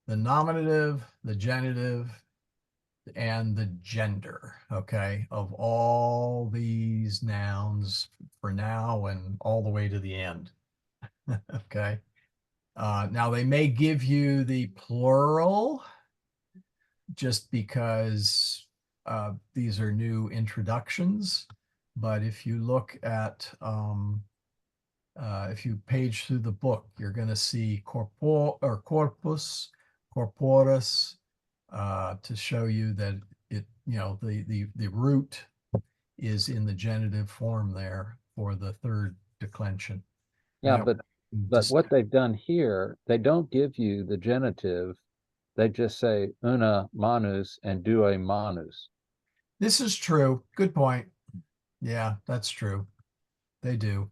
the nominative, the genitive, and the gender, okay, of all these nouns for now and all the way to the end. Okay. Now they may give you the plural just because these are new introductions, but if you look at if you page through the book, you're going to see corpus, corporis, to show you that it, the root is in the genitive form there for the third declension. Yeah, That but what they've done here, they don't give you the genitive. They just say una manus and due manus. This is true. Good point. Yeah, that's true. They do.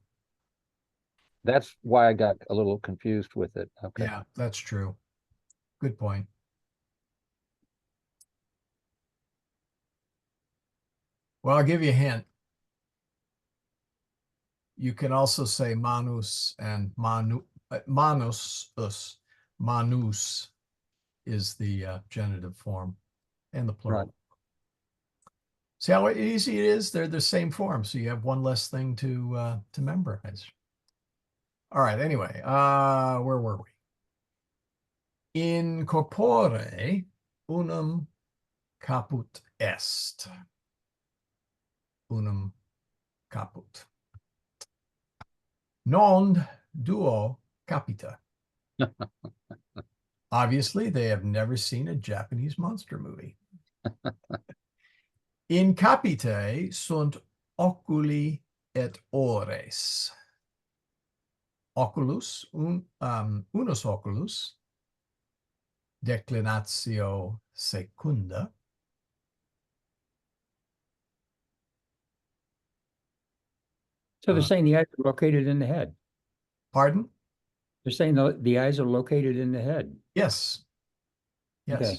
That's why I got a little confused with it. Okay. Yeah, that's true. Good point. Well, I'll give you a hint. You can also say manus and manus, manus is the genitive form and the plural. Right. See how easy it is? They're the same form, so you have one less thing to memorize. All right, anyway, where were we? In corpore unum caput est. Unum caput. Non duo capita. Obviously, they have never seen a Japanese monster movie. In capite sunt oculi et ores. Oculus, unus oculus, declinatio secunda. So they're saying the eyes are located in the head. Pardon? They're saying the eyes are located in the head. Yes. Yes. Okay.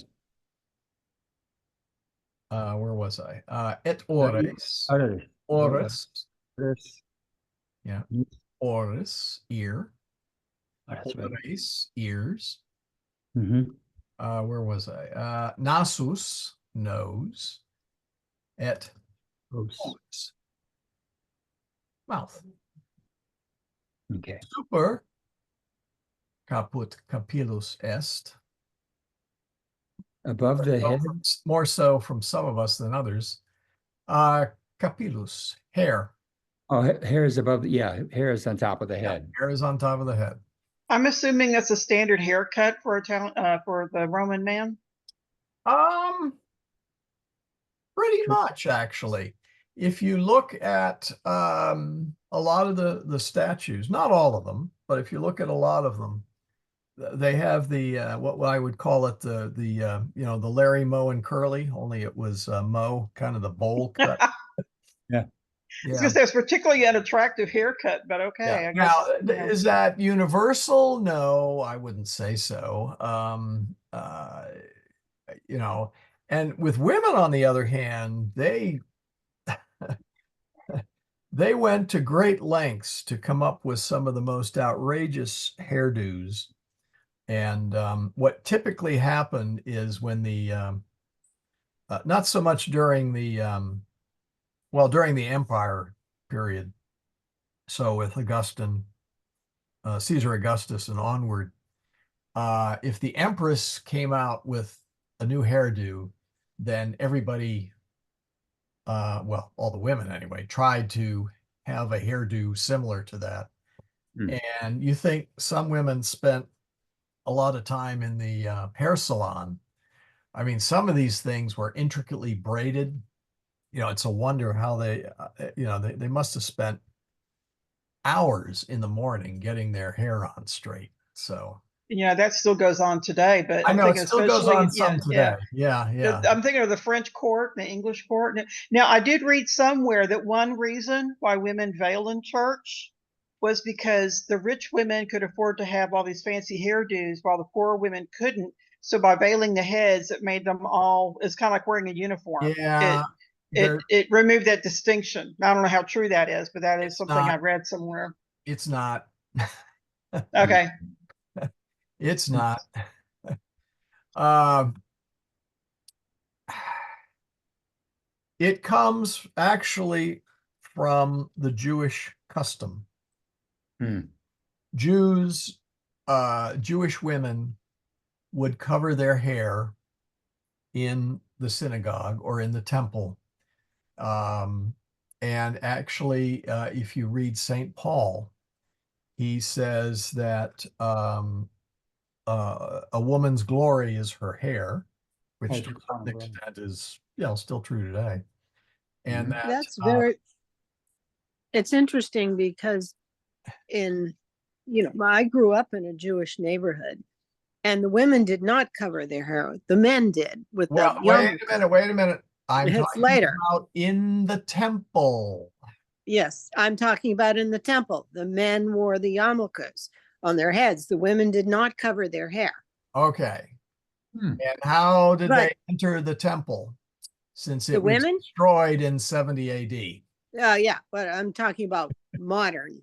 Where was I? Et ores. Ores. Ores. Ores. Yeah. Oris, ear. Oh, that's right. Ores, ears. Mm-hmm. Where was I? Nasus, nose. Et os, mouth. Okay. Super caput capillus est. Above the head. More so from some of us than others. Capillus, hair. Oh, hair is above. Yeah, hair is on top of the head. Hair is on top of the head. I'm assuming that's a standard haircut for for the Roman man. Pretty much, actually. If you look at a lot of the statues, not all of them, but if you look at a lot of them, they have the what I would call it the the Larry Moe and Curly, only it was Moe, kind of the bowl cut. Yeah. Yeah. Because there's particularly an attractive haircut, but okay. Yeah. I guess, Now, is that universal? No, I wouldn't say so. And with women, on the other hand, they went to great lengths to come up with some of the most outrageous hairdos. And what typically happened is when not so much during during the Empire period. So with Caesar Augustus and onward, if the Empress came out with a new hairdo, then everybody, all the women anyway, tried to have a hairdo similar to that. And you think some women spent a lot of time in the hair salon. I mean, some of these things were intricately braided. It's a wonder how they must have spent hours in the morning getting their hair on straight. So yeah, that still goes on today. But I I'm know it thinking still goes especially, on some today. Yeah. I'm thinking of the French court and the English court. Now, I did read somewhere that one reason why women veil in church was because the rich women could afford to have all these fancy hairdos while the poor women couldn't. So by veiling the heads, it made them all, it's kind of like wearing a uniform. Yeah. It removed that distinction. I don't know how true that is, but that is something not. I read somewhere. It's not. Okay. It's not. It comes actually from the Jewish custom. Jewish women would cover their hair in the synagogue or in the temple. And actually, if you read St. Paul, he says that a woman's glory is her hair, which Oh, to a the certain crown. extent is, still true today. And Mhm. that That's it's interesting because I grew up in a Jewish neighborhood and the women did not cover their hair. The men did with the wait yarmulke. wait a minute. I'm It's talking later. about in the temple. Yes, I'm talking about in the temple. The men wore the yarmulkes on their heads. The women did not cover their hair. Okay. Hmm. And how did But they enter the temple since the it was women, destroyed in 70 AD? yeah, but I'm talking about modern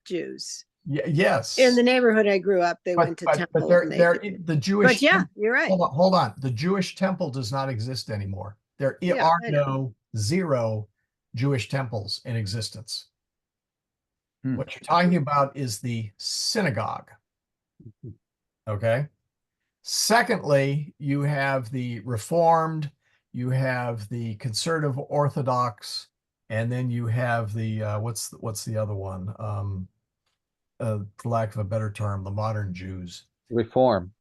Jews. Yes. In the neighborhood I grew up, they went to but temple there, and they there, did. the Jewish But yeah, you're right. hold on. The Jewish temple does not exist anymore. There Yeah, are I know. no zero Jewish temples in existence. Hmm. What you're talking about is the synagogue. Okay. Secondly, you have the Reformed, you have the Conservative Orthodox, and then you have the what's the other one? For lack of a better term, the modern Jews. Reform.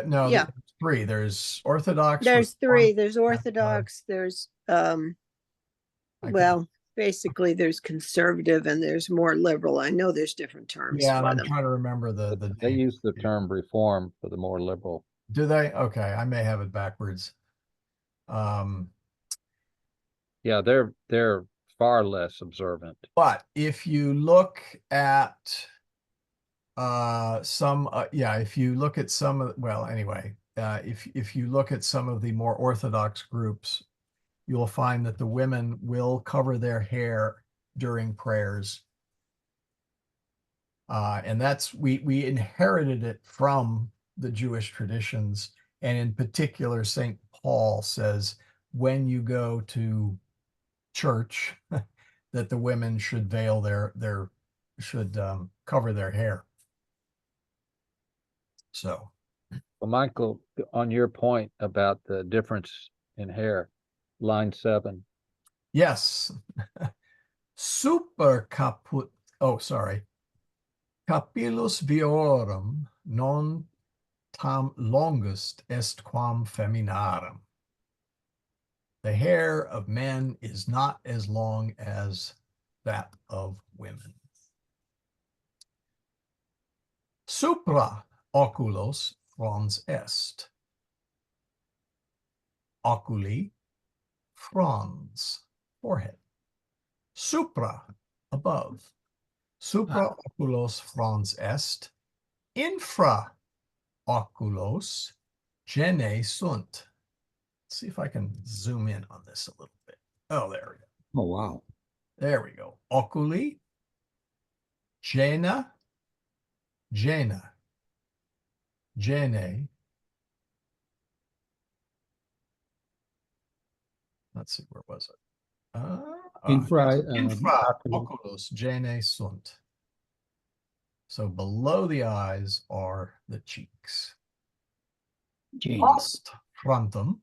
No, Yeah. there's three. There's Orthodox. There's three. Reformed, There's and, Orthodox. There's I well, basically there's conservative and there's more liberal. I know there's different terms yeah, and for I'm them. trying to remember the They name. use the term reform for the more liberal. Do they? Okay, I may have it backwards. Yeah, they're far less observant. But if you look at if you look at some of, well, anyway, if you look at some of the more orthodox groups, you'll find that the women will cover their hair during prayers. And that's we inherited it from the Jewish traditions, and in particular, St. Paul says when you go to church that the women should veil their should cover their hair. So, Well, Michael, on your point about the difference in hair, line 7. yes, super caput. Oh, sorry. Capillus viorum non tam longust est quam feminarum. The hair of men is not as long as that of women. Supra oculos frons est. Oculi, frons, forehead. Supra, above. Supra oculos frons est. Infra oculos gene sunt. Let's see if I can zoom in on this a little bit. Oh, there we go. Oh, wow. There we go. Oculi, gena, gena, gene. Let's see, where was it? Infra, Infra ocular. oculos gene sunt. So below the eyes are the cheeks. James. Post frontum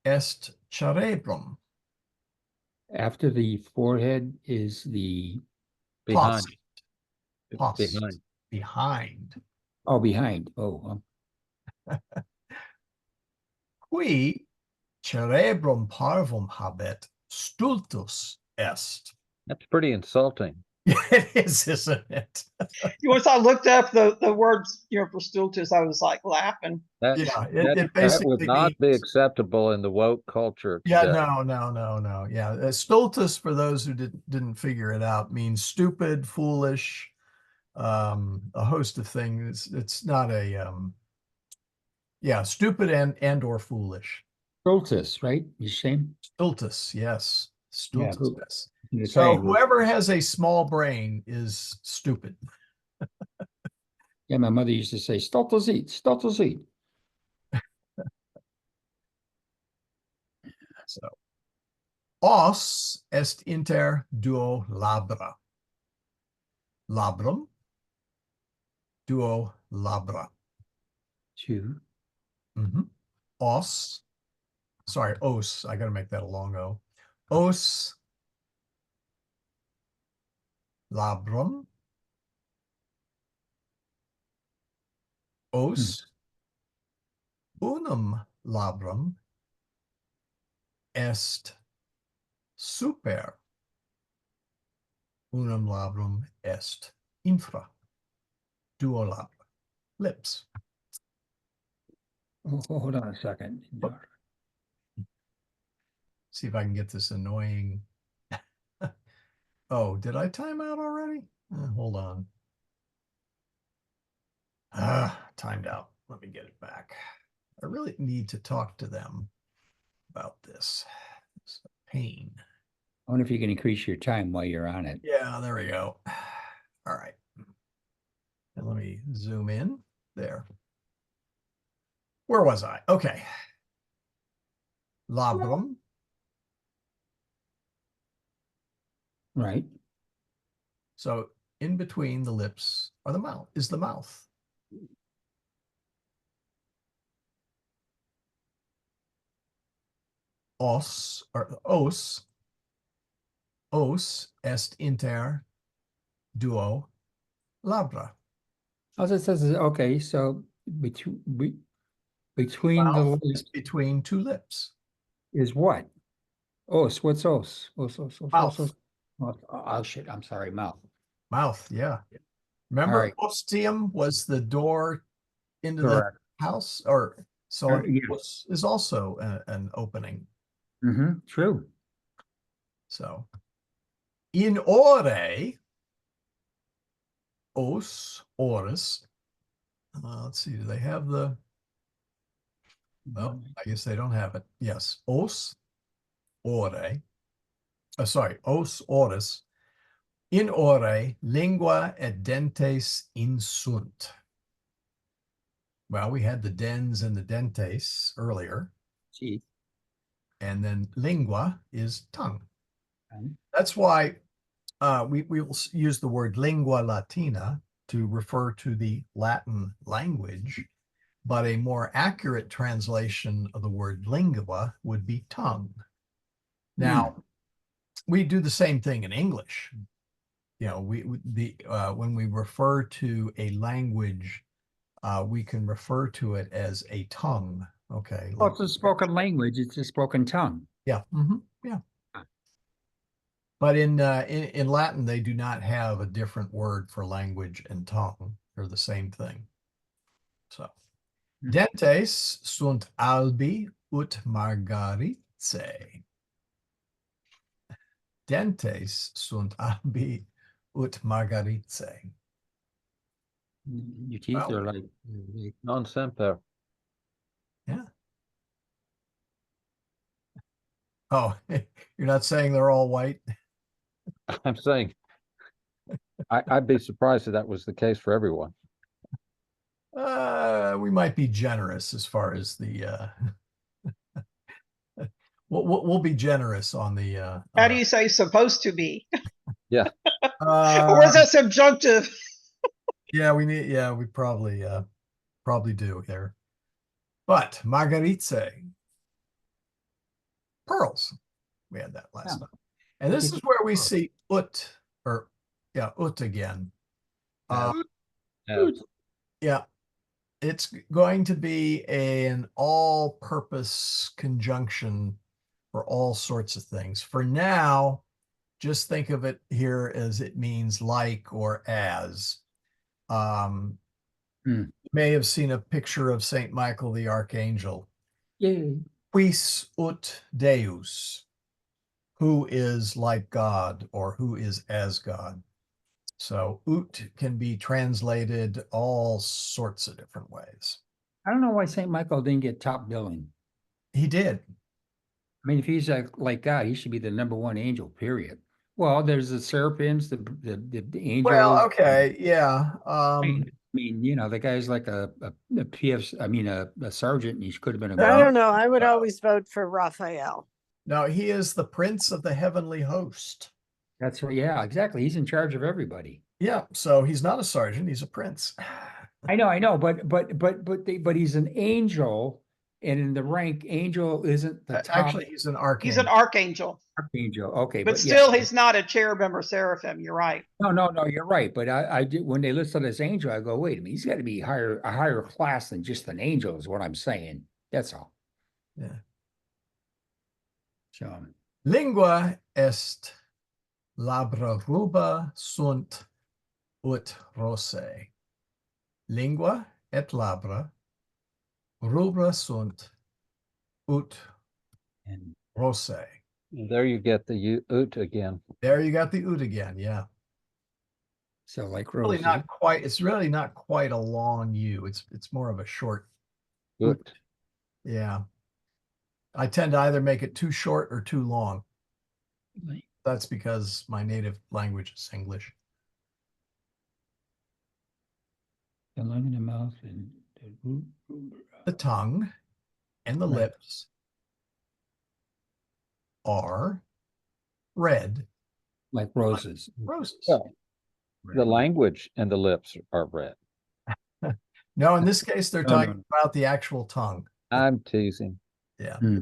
est cerebrum. After the forehead is the, Behind. Post. Behind. Behind. oh, behind. Oh, Qui cerebrum parvum habet stultus est. That's pretty insulting. It is, isn't it? Once I looked up the words, for stultus, I was like laughing. That, Yeah, that, it that would basically not be means, acceptable in the woke culture yeah, today. no. Yeah, stultus, for those who didn't figure it out, means stupid, foolish, a host of things. It's not a stupid and or foolish. Stultus, right? You same? Stultus, yes. Yeah, Stultus, yes. the So triangle. whoever has a small brain is stupid. Yeah, my mother used to say, stultus eat, stultus eat. So os est inter duo labra. Labrum, duo labra. 2. Os, sorry, os. I got to make that a long O. Os labrum Os unum labrum est super. Unum labrum est infra. Duo labrum. Lips. Hold on a second. See if I can get this annoying. Oh, did I time out already? Hold on. Timed out. Let me get it back. I really need to talk to them about this. It's a pain. I wonder if you can increase your time while you're on it. Yeah, there we go. All right. And let me zoom in there. Where was I? Okay. Labrum. Right. So in between the lips are the mouth, is the mouth. Os or os est inter duo labra. All it says is, okay, so between the Mouth lips is between two lips. is what? Os, what's os? Os. Mouth. Oh, shit, I'm sorry, mouth. Mouth, yeah. Remember, right. ostium was the door into Correct. the house, or so Yeah. os is also an opening. True. So in ore, os, oris. Let's see, do they have the? Oh, I guess they don't have it. Yes, os, ore. Sorry, os, oris. In ore, lingua et dentes insunt. Well, we had the dens and the dentes earlier. Teeth. And then lingua is tongue. Okay. That's why we will use the word lingua latina to refer to the Latin language, but a more accurate translation of the word lingua would be tongue. Now, we do the same thing in English. You know, when we refer to a language, we can refer to it as a tongue. Okay. Well, it's a spoken language. It's a spoken tongue. Yeah. Yeah. But in Latin, they do not have a different word for language and tongue. They're the same thing. So, dentes sunt albi ut margarice. Dentes sunt albi ut margarice. Your teeth Well, are like Non semper. Yeah. Oh, you're not saying they're all white? I'm saying, I'd be surprised if that was the case for everyone. We might be generous as far as the we'll be generous on the How do you say supposed to be? Yeah. Or is that subjunctive? Yeah, we probably do here. But margaritze, pearls. We had that last time. And this is where we see ut again. Yeah, it's going to be an all-purpose conjunction for all sorts of things. For now, just think of it here as it means like or as. You may have seen a picture of Saint Michael the Archangel. Yay. Quis ut Deus, who is like God or who is as God. So ut can be translated all sorts of different ways. I don't know why St. Michael didn't get top billing. He did. I mean, if he's like God, he should be the -- angel, period. Well, there's the seraphims, the angels. Well, okay, yeah. I mean, the guy's like a PF, I mean, a sergeant, and he could have been a I major. don't know. I would always vote for Raphael. No, he is the prince of the heavenly host. That's right. Yeah, exactly. He's in charge of everybody. Yeah, so he's not a sergeant, he's a prince. I know, but he's an angel And in the rank, angel isn't the top Actually, he's an archangel. He's an archangel, archangel. Okay, but yeah. still he's not a cherubim or seraphim. You're right. No, you're right. But I did when they listed as angel, I go, wait a minute, he's got to be a higher class than just an angel, is what I'm saying. That's all. Yeah. So Lingua est labra ruba sunt ut rosae. Lingua et labra rubra sunt ut and rosae. There you get the ut again. There you got the ut again. Yeah. so like Really roses. not quite. It's really not quite a long U. It's more of a short. Ut. Yeah. I tend to either make it too short or too long. That's because my native language is English. The lung in the mouth and The tongue and the Right. lips are red like roses. roses. Well, the language and the lips are red. No, in this case, they're No, talking no. about the actual tongue. I'm teasing. Yeah. Hmm.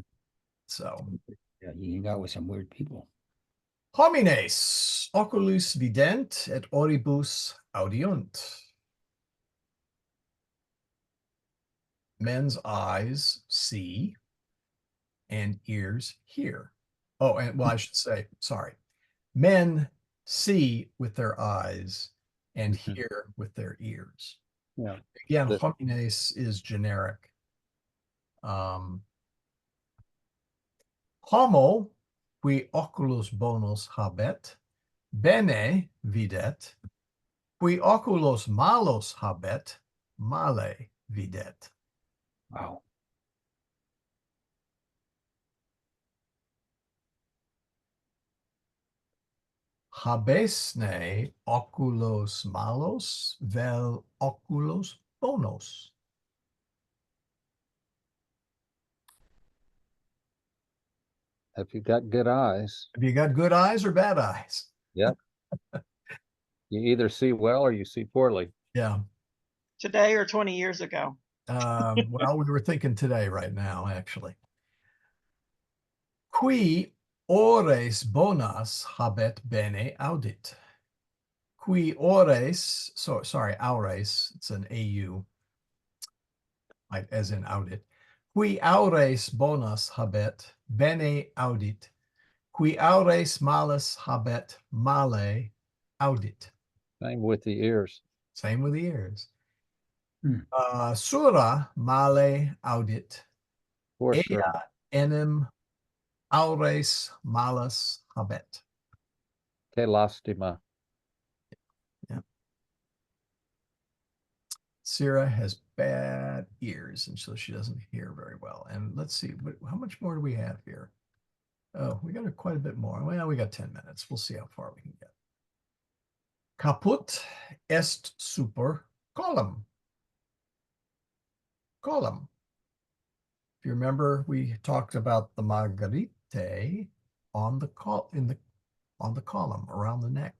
So, Yeah, you hang out with some weird people. homines oculus vident et oribus audiunt. Men's eyes see and ears hear. Oh, and well, I should say, sorry. Men see with their eyes and Mhm. hear with their ears. Yeah. Again, The- homines is generic. Homo qui oculus bonus habet, bene videt, qui oculos malos habet, male videt. Wow. Habesne oculos malos vel oculos bonos. If you got good eyes, Have you got good eyes or bad eyes? yep. You either see well or you see poorly. Yeah. Today or 20 years ago. Well, we were thinking today, right now, actually. Qui ores bonas habet bene audit. Qui ores, sorry, aures, it's an AU, like as in audit. Qui aures bonas habet bene audit. Qui aures malas habet male audit. Same with the ears. Same with the ears. Hmm. Sura male audit. For Ea sure. enim aures malas habet. Telostima. Sarah has bad ears, and so she doesn't hear very well. And let's see, how much more do we have here? Oh, we got quite a bit more. Well, we got 10 minutes. We'll see how far we can get. Caput est super column. Column. If you remember, we talked about the margarite on the column around the neck.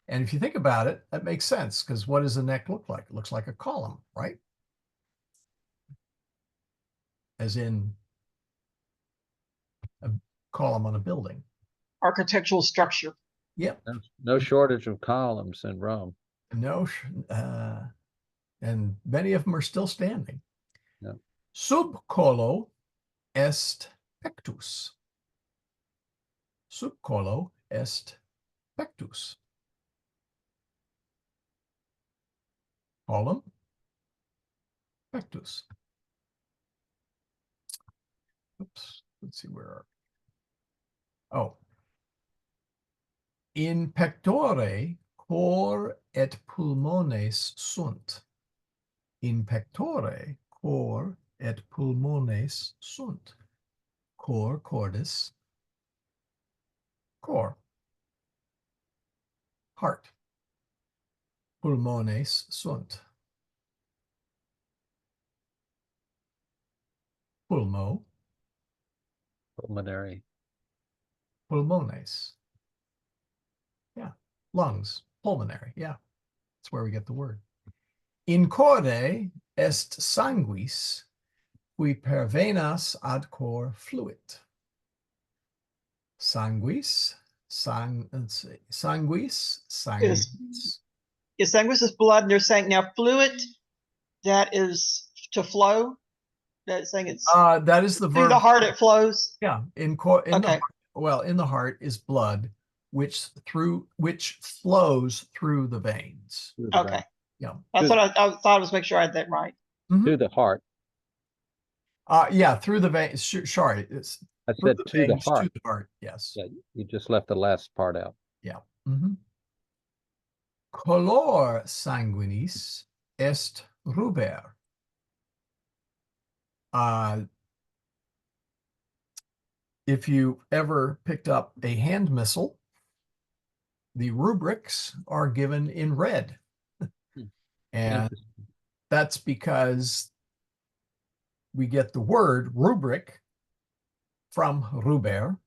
And if you think about it, that makes sense, because what does the neck look like? It looks like a column, right? As in a column on a building. Architectural structure. Yep. No shortage of columns in Rome. No, and many of them are still standing. Yeah. Sub colo est pectus. Sub colo est pectus. Column, pectus. Oops, let's see where are we? Oh. In pectore cor et pulmones sunt. In pectore cor et pulmones sunt. Cor, cordis, cor, heart. Pulmones sunt. Pulmo, Pulmonary. pulmones. Yeah, lungs, pulmonary. Yeah, that's where we get the word. In corde est sanguis qui per venas ad cor fluit. Sanguis, let's see, sanguis, sanguis. Is sanguis is blood, and they're saying now fluid, that is to flow. That's saying it's That is the through verb. the heart it flows. Yeah, in the Okay. heart, well, in the heart is blood, which flows through the veins. through the Okay. vein. Yeah. That's what I thought. I was make sure I had that right. To the heart. Yeah, through the veins. Sorry, it's I through said to the veins heart. to the heart. Yes. Yeah, you just left the last part out. Yeah. Color sanguinis est ruber. If you ever picked up a hand missile, the rubrics are given in red. And Interesting. that's because we get the word rubric from ruber,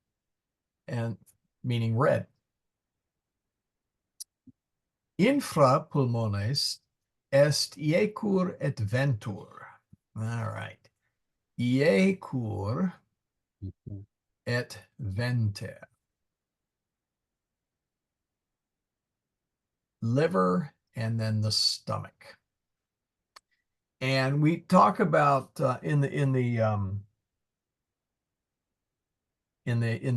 and meaning red. Infra pulmones est iecur et ventur. All right. Iecur Mhm. et venter. Liver and then the stomach. And we talk about in the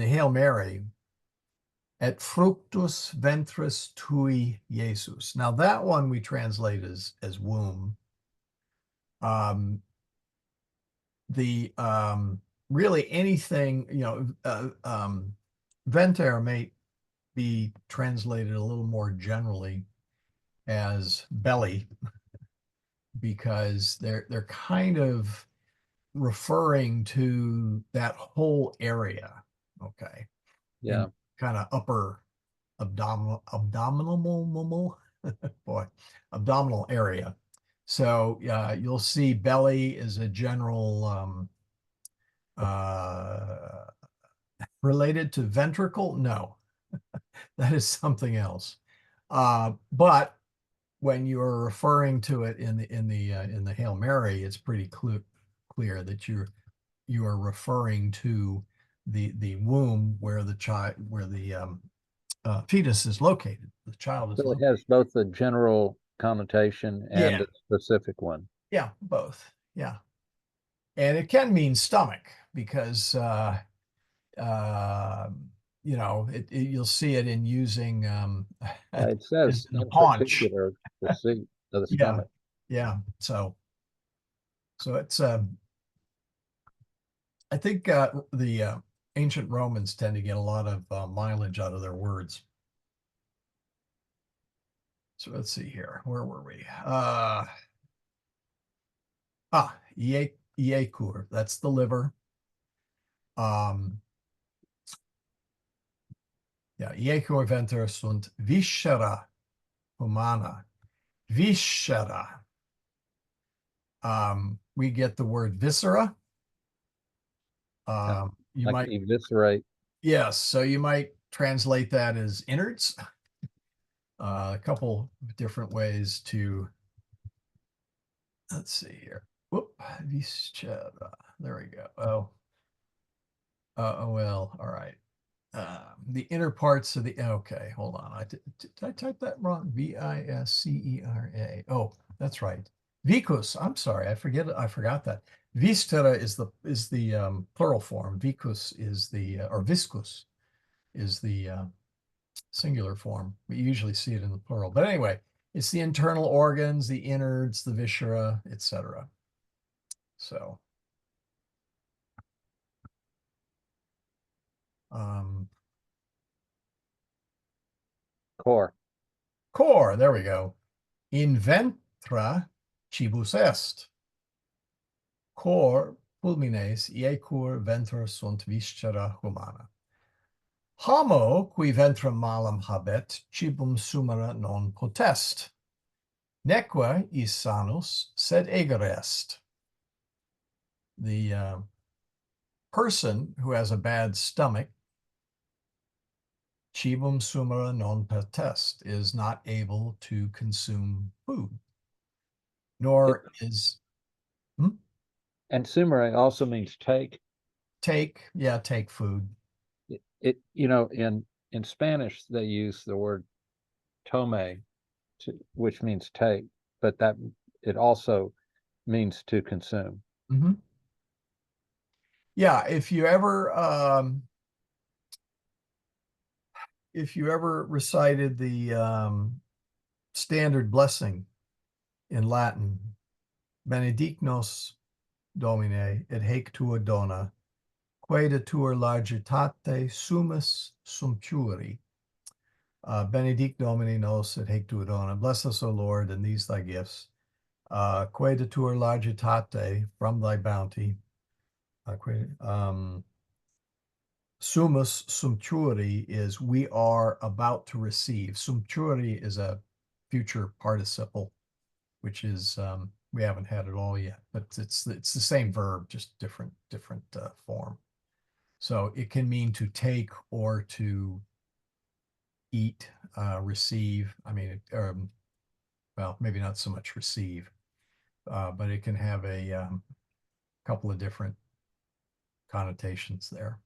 Hail Mary, et fructus ventris tui Jesus. Now that one we translate as womb. Really anything, venter may be translated a little more generally as belly, because they're kind of referring to that whole area. Okay. Yeah. Kind of upper abdominal boy, abdominal area. So you'll see belly is a general related to ventricle. No, that is something else. But when you're referring to it in the Hail Mary, it's pretty clear that you are referring to the womb where the fetus is located. The child is So it located. has both a general connotation and Yeah. a specific one. Yeah, both. Yeah. And it can mean stomach because you'll see it in using It says in a in paunch. particular the seat of the Yeah. stomach. Yeah. So it's I think the ancient Romans tend to get a lot of mileage out of their words. So let's see here. Where were we? Iecur. That's the liver. Iecur venter sunt viscera humana. Viscera. We get the word viscera. You Like might, eviscerate. yes. So you might translate that as innards. A couple different ways to. Let's see here. Whoop, viscera. There we go. Well, all right. The inner parts of the. Okay, hold on. Did I type that wrong? Viscera. Oh, that's right. Vicus. I'm sorry. I forgot that. Viscera is the plural form. Vicus is or viscus is the singular form. We usually see it in the plural. But anyway, it's the internal organs, the innards, the viscera, etc. So, Core. core. There we go. In ventra cibus est. Cor pulmines iecur venter sunt viscera humana. Homo qui ventrum malam habet cibum sumera non potest. Neque is sanus sed eger est. The person who has a bad stomach, cibum sumera non potest, is not able to consume food, nor is And sumere also means take. Take, yeah, take food. It you know, in Spanish they use the word tome, which means take, but that it also means to consume. Mhm. Yeah, if you ever recited the standard blessing in Latin, benedicnos Domine et haec tua dona, quae de tua largitate sumus sumptuari. Benedict Domine nos et haec tua dona. Bless us, O Lord, and these thy gifts. Quae de tua largitate, from thy bounty. Sumus sumptuari is we are about to receive. Sumptuari is a future participle, which is we haven't had it all yet, but it's the same verb, just different form. So it can mean to take or to eat, receive. I mean, well, maybe not so much receive, but it can have a couple of different connotations there.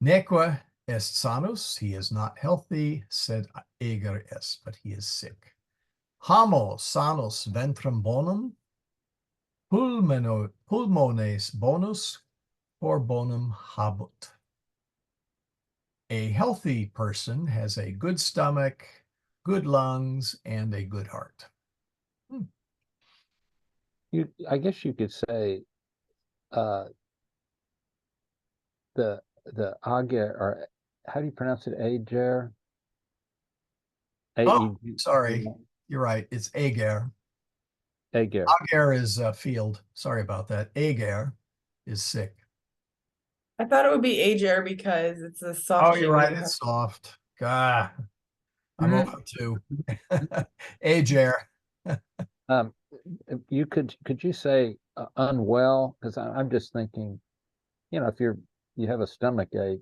Neque est sanus, he is not healthy, sed ager est, but he is sick. Hamo sanus ventrem bonum, pulmones bonus, cor bonum habut. A healthy person has a good stomach, good lungs, and a good heart. I guess you could say the ager, or how do you pronounce it? Ager. Oh, sorry, you're right. It's ager. Ager. Ager is field. Sorry about that. Ager is sick. I thought it would be ager because it's a soft Oh, shape. you're right. It's soft. God, I'm Mhm. over two. Ager. You could you say unwell? Because I'm just thinking, you know, if you have a stomach ache,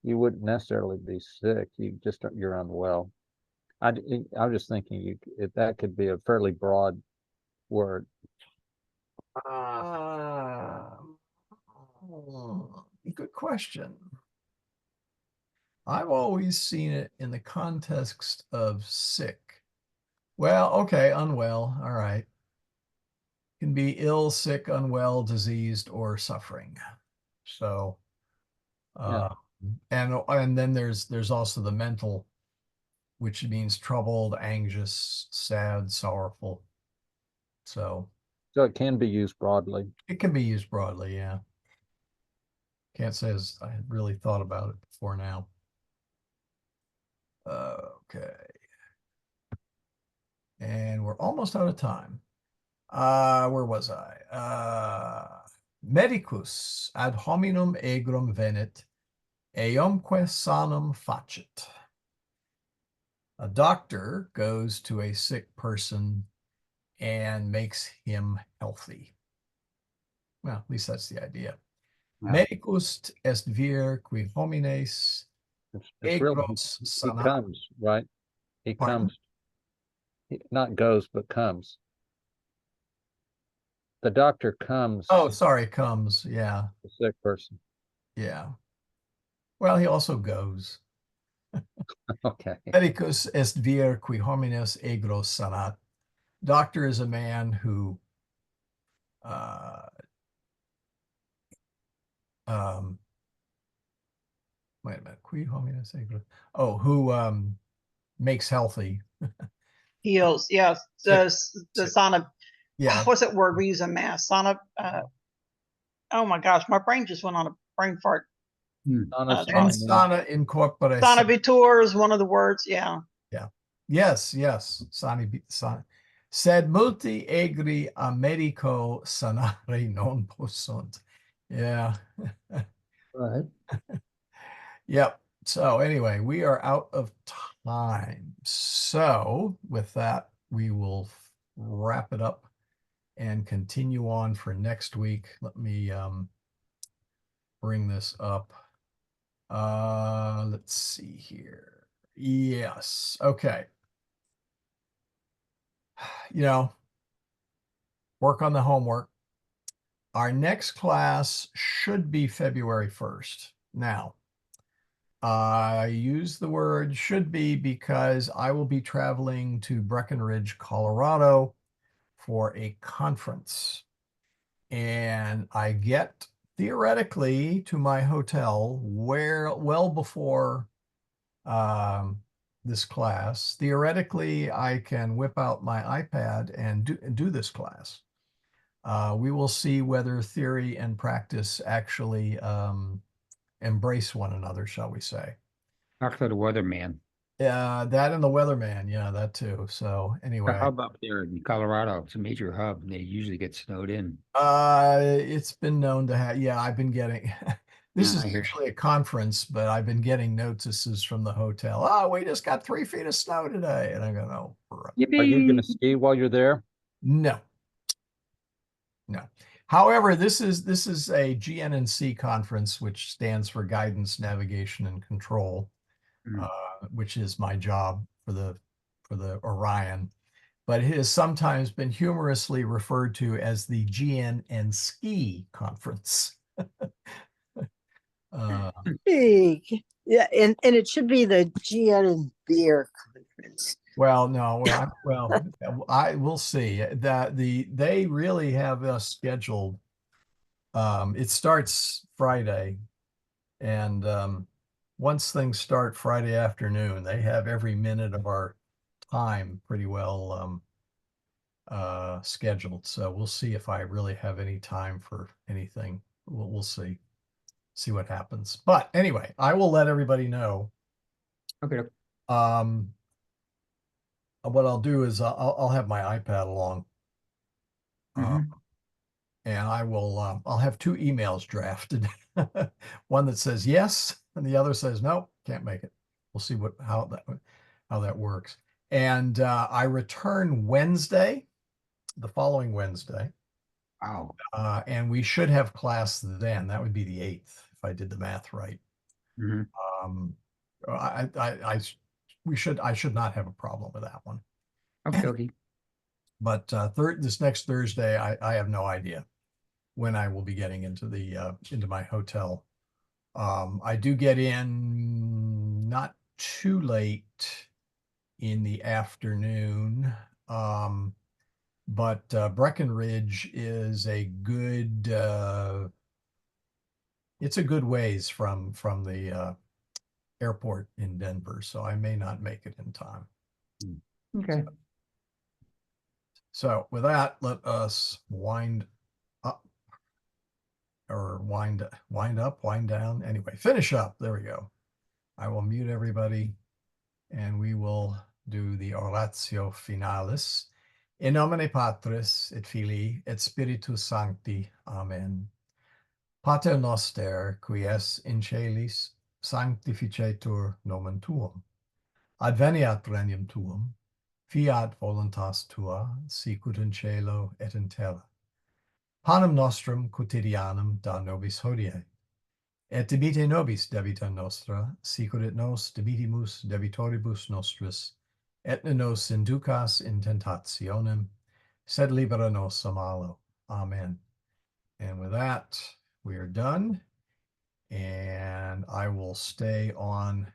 you wouldn't necessarily be sick. You're unwell. I'm just thinking that could be a fairly broad word. Good question. I've always seen it in the context of sick. Well, okay, unwell. All right. Can be ill, sick, unwell, diseased, or suffering. So, Yeah. and then there's also the mental, which means troubled, anxious, sad, sorrowful. So So it can be used broadly. it can be used broadly, yeah. Can't say as I had really thought about it before now. Okay. And we're almost out of time. Where was I? Medicus ad hominem egrum venit, eumque sanum facit. A doctor goes to a sick person and makes him healthy. Well, at least that's the idea. Yeah. Medicus est vir qui homines It's really egros he sanat. comes, right? He Pardon? comes, not goes, but comes. The doctor comes Oh, to sorry, comes. Yeah, the sick person. yeah. Well, he also goes. Okay. Medicus est vir qui homines egros sanat. Doctor is a man who um, wait a minute, qui homines egros. Oh, who makes healthy. Heals, yes, the sick. sauna, Yeah. what's that word we use in mass? Sauna, oh my gosh, my brain just went on a brain fart. Sana in corpore. Sanavitur is one of the words, yeah. Yeah. Yes, yes. Sed multi egri a medico sanare non possunt. Yeah. Right. Yep. So anyway, we are out of time. So with that, we will wrap it up and continue on for next week. Let me bring this up. Let's see here. Yes. Okay. You know, work on the homework. our next class should be February 1st. Now, I use the word should be because I will be traveling to Breckenridge, Colorado for a conference. And I get theoretically to my hotel well before this class. Theoretically, I can whip out my iPad and do this class. We will see whether theory and practice actually embrace one another, shall we say. Talk to the weatherman. Yeah, that and the weatherman. Yeah, that too. So The anyway, hub up there in Colorado, it's a major hub, and they usually get snowed in. it's been known to have, yeah, I've been getting, this Yeah, is I hear. usually a conference, but I've been getting notices from the hotel. Oh, we just got 3 feet of snow today. And I go, no, Are you going to Yippee! ski while you're there? no, no. However, this is a GNNC conference, which stands for Guidance, Navigation, and Control, Mm. which is my job for the Orion. But it has sometimes been humorously referred to as the GN Ski Conference. Big. Yeah, and it should be the GN and Beer Conference. Well, no, I will see that they really have us scheduled. It starts Friday, and once things start Friday afternoon, they have every minute of our time pretty well scheduled. So we'll see if I really have any time for anything. We'll see what happens. But anyway, I will let everybody know. Okay. What I'll do is I'll have my iPad along, Mhm. and I'll have 2 emails drafted. One that says yes, and the other says no, can't make it. We'll see how that works. And I return Wednesday, the following Wednesday. Wow. And we should have class then. That would be the 8th, if I did the math right. Mhm. I should not have a problem with that one. Okay, okay. But this next Thursday, I have no idea when I will be getting into my hotel. I do get in not too late in the afternoon. But Breckenridge is it's a good ways from the airport in Denver, so I may not make it in time. Okay. So with that, let us wind up or wind up, wind down. Anyway, finish up. There we go. I will mute everybody and we will do the oratio finalis. In nomine Patris et Filii et Spiritus Sancti. Amen. Pater noster, qui es in caelis, sanctificetur nomen tuum. Adveniat regnum tuum, fiat voluntas tua, sicut in cielo et in terra. Panem nostrum quotidianum da nobis hodie, et debite nobis debita nostra, sicut et nos debitimus debitoribus nostris, et ne nos inducas in tentationem, sed libera nos a malo. Amen. And with that, we are done. And I will stay on